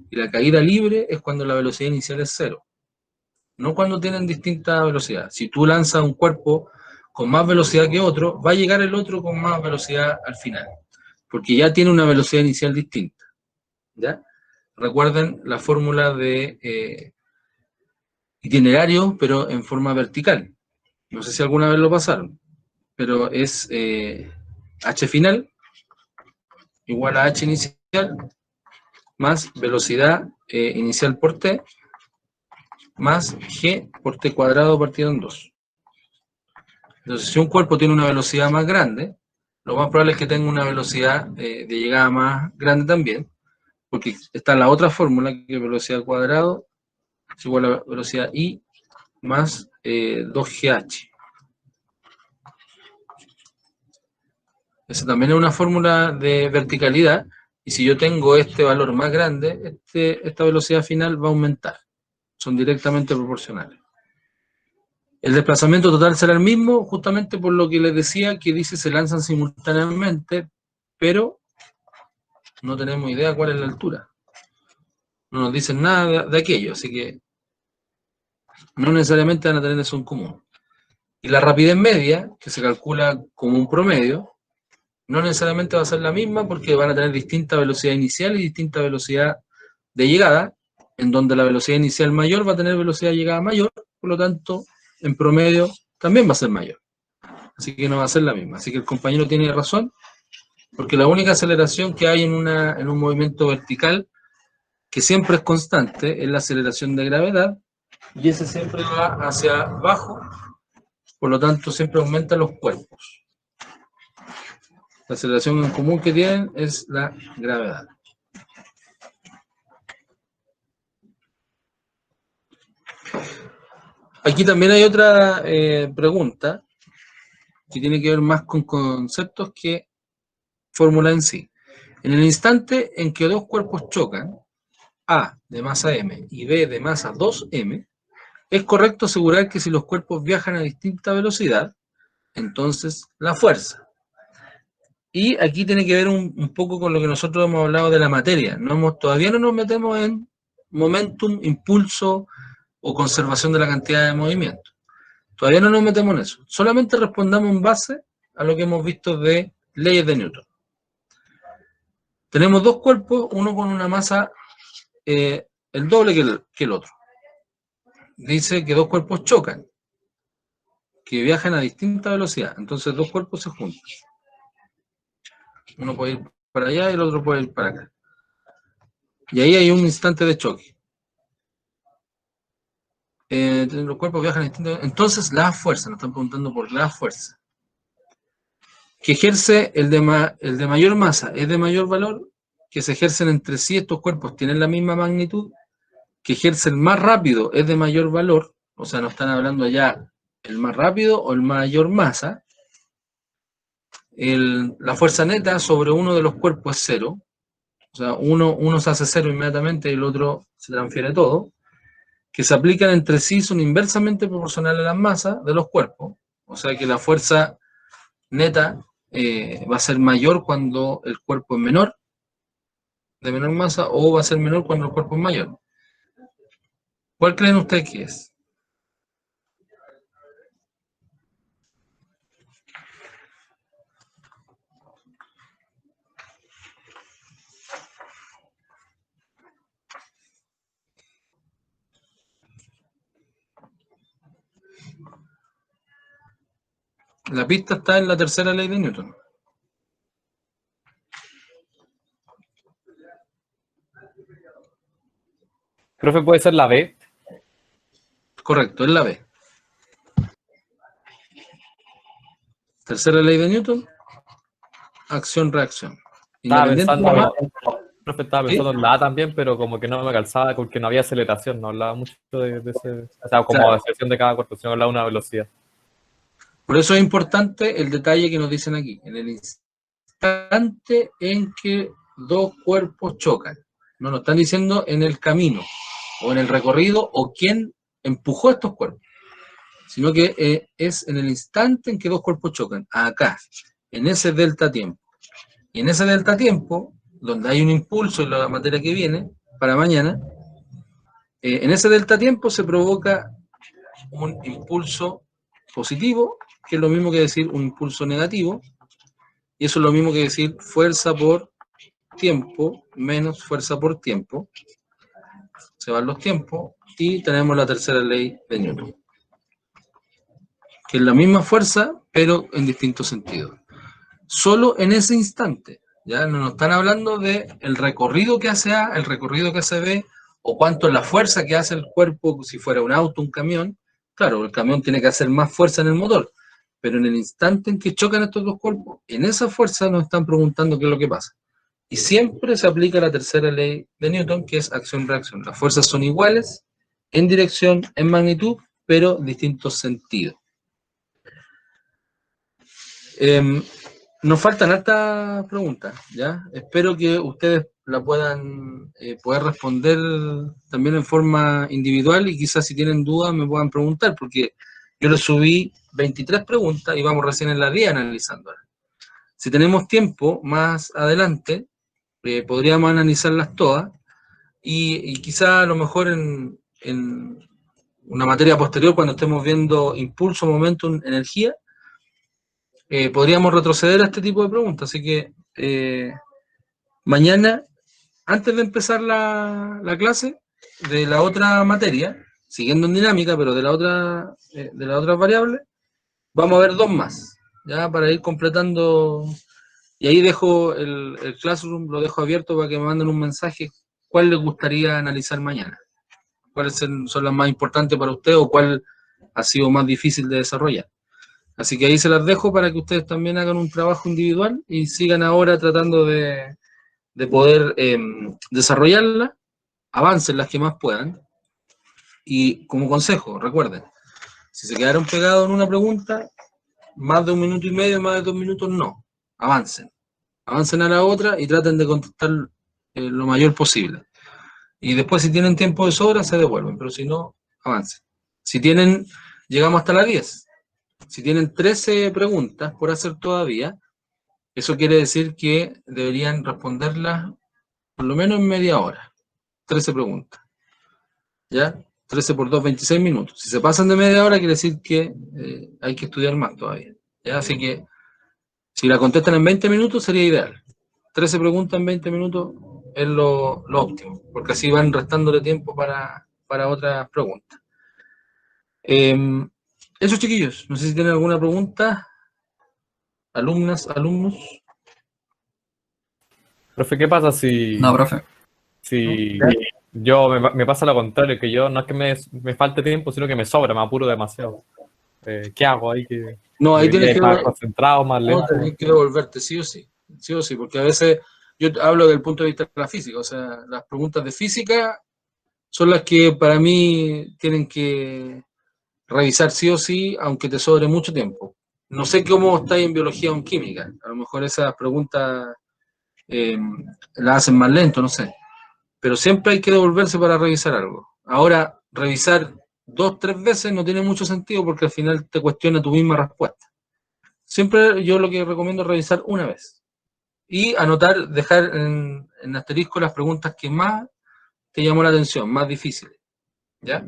Y la caída libre es cuando la velocidad inicial es cero. No cuando tienen distinta velocidad. Si tú lanzas un cuerpo con más velocidad que otro, va a llegar el otro con más velocidad al final, porque ya tiene una velocidad inicial distinta. ¿Ya? Recuerden la fórmula de itinerario, pero en forma vertical. No sé si alguna vez lo pasaron, pero es h final igual a h inicial más velocidad inicial por t más g por t cuadrado partido en 2. Entonces, si un cuerpo tiene una velocidad más grande, lo más probable es que tenga una velocidad de llegada más grande también, porque está la otra fórmula, que es velocidad al cuadrado es igual a velocidad I más 2GH. Esa también es una fórmula de verticalidad, y si yo tengo este valor más grande, esta velocidad final va a aumentar. Son directamente proporcionales. El desplazamiento total será el mismo, justamente por lo que les decía, que dice se lanzan simultáneamente, pero no tenemos idea cuál es la altura. No nos dicen nada de aquello, así que no necesariamente van a tener eso en común. Y la rapidez media, que se calcula como un promedio, no necesariamente va a ser la misma porque van a tener distinta velocidad inicial y distinta velocidad de llegada, en donde la velocidad inicial mayor va a tener velocidad de llegada mayor, por lo tanto, en promedio también va a ser mayor. Así que no va a ser la misma. Así que el compañero tiene razón, porque la única aceleración que hay en un movimiento vertical, que siempre es constante, es la aceleración de gravedad, y ese siempre va hacia abajo, por lo tanto siempre aumentan los cuerpos. La aceleración en común que tienen es la gravedad. Aquí también hay otra pregunta que tiene que ver más con conceptos que fórmula en sí. En el instante en que dos cuerpos chocan, A de masa m y B de masa 2m, es correcto asegurar que si los cuerpos viajan a distinta velocidad, entonces la fuerza. Y aquí tiene que ver un poco con lo que nosotros hemos hablado de la materia. Todavía no nos metemos en momentum, impulso o conservación de la cantidad de movimiento. Todavía no nos metemos en eso. Solamente respondamos en base a lo que hemos visto de leyes de Newton. Tenemos dos cuerpos, uno con una masa el doble que el otro. Dice que dos cuerpos chocan, que viajan a distinta velocidad. Entonces dos cuerpos se juntan. Uno puede ir para allá y el otro puede ir para acá. Y ahí hay un instante de choque. Los cuerpos viajan a distintas velocidades. Entonces la fuerza, nos están preguntando por la fuerza. Que ejerce el de mayor masa es de mayor valor, que se ejercen entre sí estos cuerpos tienen la misma magnitud, que ejerce el más rápido es de mayor valor, o sea, no están hablando ya el más rápido o el mayor masa. La fuerza neta sobre uno de los cuerpos es cero, o sea, uno se hace cero inmediatamente y el otro se transfiere todo, que se aplican entre sí son inversamente proporcionales a las masas de los cuerpos, o sea que la fuerza neta va a ser mayor cuando el cuerpo es menor, de menor masa, o va a ser menor cuando el cuerpo es mayor. ¿Cuál creen ustedes que es? La pista está en la tercera ley de Newton. Profe, ¿puede ser la B? Correcto, es la B. Tercera ley de Newton, acción-reacción. Estaba Independiente pensando, de la profe, estaba ¿Sí? pensando en la A también, pero como que no me calzaba porque no había aceleración, no hablaba mucho de ese, o sea, como Claro. de aceleración de cada cuerpo, sino hablaba de una velocidad. Por eso es importante el detalle que nos dicen aquí. En el instante en que dos cuerpos chocan. No nos están diciendo en el camino, o en el recorrido, o quién empujó estos cuerpos. Sino que es en el instante en que dos cuerpos chocan. Acá, en ese delta tiempo. Y en ese delta tiempo, donde hay un impulso en la materia que viene, para mañana, en ese delta tiempo se provoca un impulso positivo, que es lo mismo que decir un impulso negativo, y eso es lo mismo que decir fuerza por tiempo menos fuerza por tiempo. Se van los tiempos y tenemos la tercera ley de Newton, que es la misma fuerza, pero en distintos sentidos. Solo en ese instante, ya no nos están hablando de el recorrido que hace A, el recorrido que hace B, o cuánto es la fuerza que hace el cuerpo si fuera un auto, un camión. Claro, el camión tiene que hacer más fuerza en el motor, pero en el instante en que chocan estos dos cuerpos, en esa fuerza nos están preguntando qué es lo que pasa. Y siempre se aplica la tercera ley de Newton, que es acción-reacción. Las fuerzas son iguales en dirección, en magnitud, pero distintos sentidos. Nos faltan hartas preguntas, ¿ya? Espero que ustedes la puedan poder responder también en forma individual y quizás si tienen dudas me puedan preguntar, porque yo les subí 23 preguntas y vamos recién en la 10 analizándolas. Si tenemos tiempo más adelante, podríamos analizarlas todas y quizá a lo mejor en una materia posterior, cuando estemos viendo impulso, momentum, energía, podríamos retroceder a este tipo de preguntas. Así que mañana, antes de empezar la clase de la otra materia, siguiendo en dinámica, pero de la otra variable, vamos a ver dos más, ya para ir completando. Y ahí dejo el Classroom, lo dejo abierto para que me manden un mensaje. ¿Cuál les gustaría analizar mañana? ¿Cuáles son las más importantes para usted o cuál ha sido más difícil de desarrollar? Así que ahí se las dejo para que ustedes también hagan un trabajo individual y sigan ahora tratando de poder desarrollarla, avancen las que más puedan. Y como consejo, recuerden, si se quedaron pegados en una pregunta, más de 1 minuto y medio, más de 2 minutos, no. Avancen. Avancen a la otra y traten de contestar lo mayor posible. Y después, si tienen tiempo de sobra, se devuelven, pero si no, avancen. Si tienen, llegamos hasta las 10. Si tienen 13 preguntas por hacer todavía, eso quiere decir que deberían responderlas por lo menos en media hora. 13 preguntas. ¿Ya? 13 por 2, 26 minutos. Si se pasan de media hora, quiere decir que hay que estudiar más todavía. ¿Ya? Así que, si la contestan en 20 minutos, sería ideal. 13 preguntas en 20 minutos es lo óptimo, porque así van restándole tiempo para otras preguntas. Eso, chiquillos. No sé si tienen alguna pregunta. Alumnas, alumnos. Profe, ¿qué pasa si, No, profe. si yo me pasa lo contrario, que yo no es que me falte tiempo, sino que me sobra, me apuro demasiado? ¿Qué hago ahí? Que No, ahí debería tienes que estar concentrado, más no, lento. tenés que devolverte, sí o sí, porque a veces yo hablo del punto de vista de la física, o sea, las preguntas de física son las que para mí tienen que revisar sí o sí, aunque te sobre mucho tiempo. No sé cómo estáis en biología o en química, a lo mejor esas preguntas las hacen más lento, no sé, pero siempre hay que devolverse para revisar algo. Ahora, revisar 2, 3 veces no tiene mucho sentido porque al final te cuestiona tu misma respuesta. Siempre yo lo que recomiendo es revisar una vez y anotar, dejar en asterisco las preguntas que más te llamó la atención, más difíciles, ¿ya?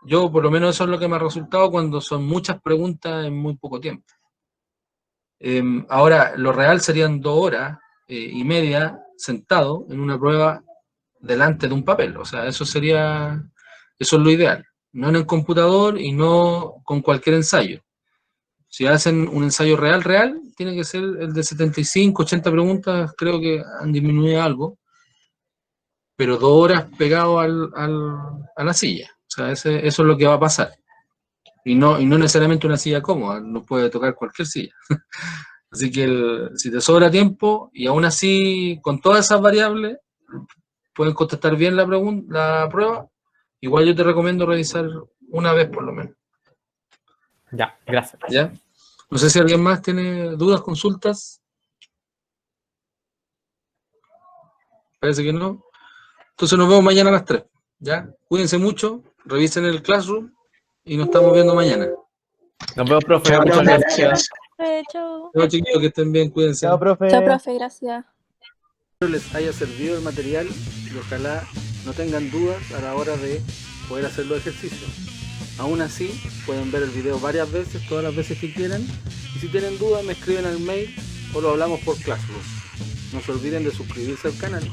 Yo, por lo menos, eso es lo que me ha resultado cuando son muchas preguntas en muy poco tiempo. Ahora, lo real serían 2 horas y media sentado en una prueba delante de un papel. O sea, eso es lo ideal. No en el computador y no con cualquier ensayo. Si hacen un ensayo real, tiene que ser el de 75, 80 preguntas, creo que han disminuido algo, pero 2 horas pegado a la silla. O sea, eso es lo que va a pasar. Y no necesariamente una silla cómoda, no puede tocar cualquier silla. Así que si te sobra tiempo y aún así con todas esas variables pueden contestar bien la prueba, igual yo te recomiendo revisar una vez por lo menos. Ya, gracias. ¿Ya? No sé si alguien más tiene dudas, consultas. Parece que no. Entonces nos vemos mañana a las 3. ¿Ya? Cuídense mucho, revisen el Classroom y nos estamos viendo mañana. Nos vemos, profe. Chao, Muchas profe. gracias. Chao. Chao, chiquillos, que estén bien, cuídense. Chao, profe. Chao, profe, gracias. Espero les haya servido el material y ojalá no tengan dudas a la hora de poder hacer los ejercicios. Aún así, pueden ver el video varias veces, todas las veces que quieran, y si tienen dudas me escriben al mail o lo hablamos por Classroom. No se olviden de suscribirse al canal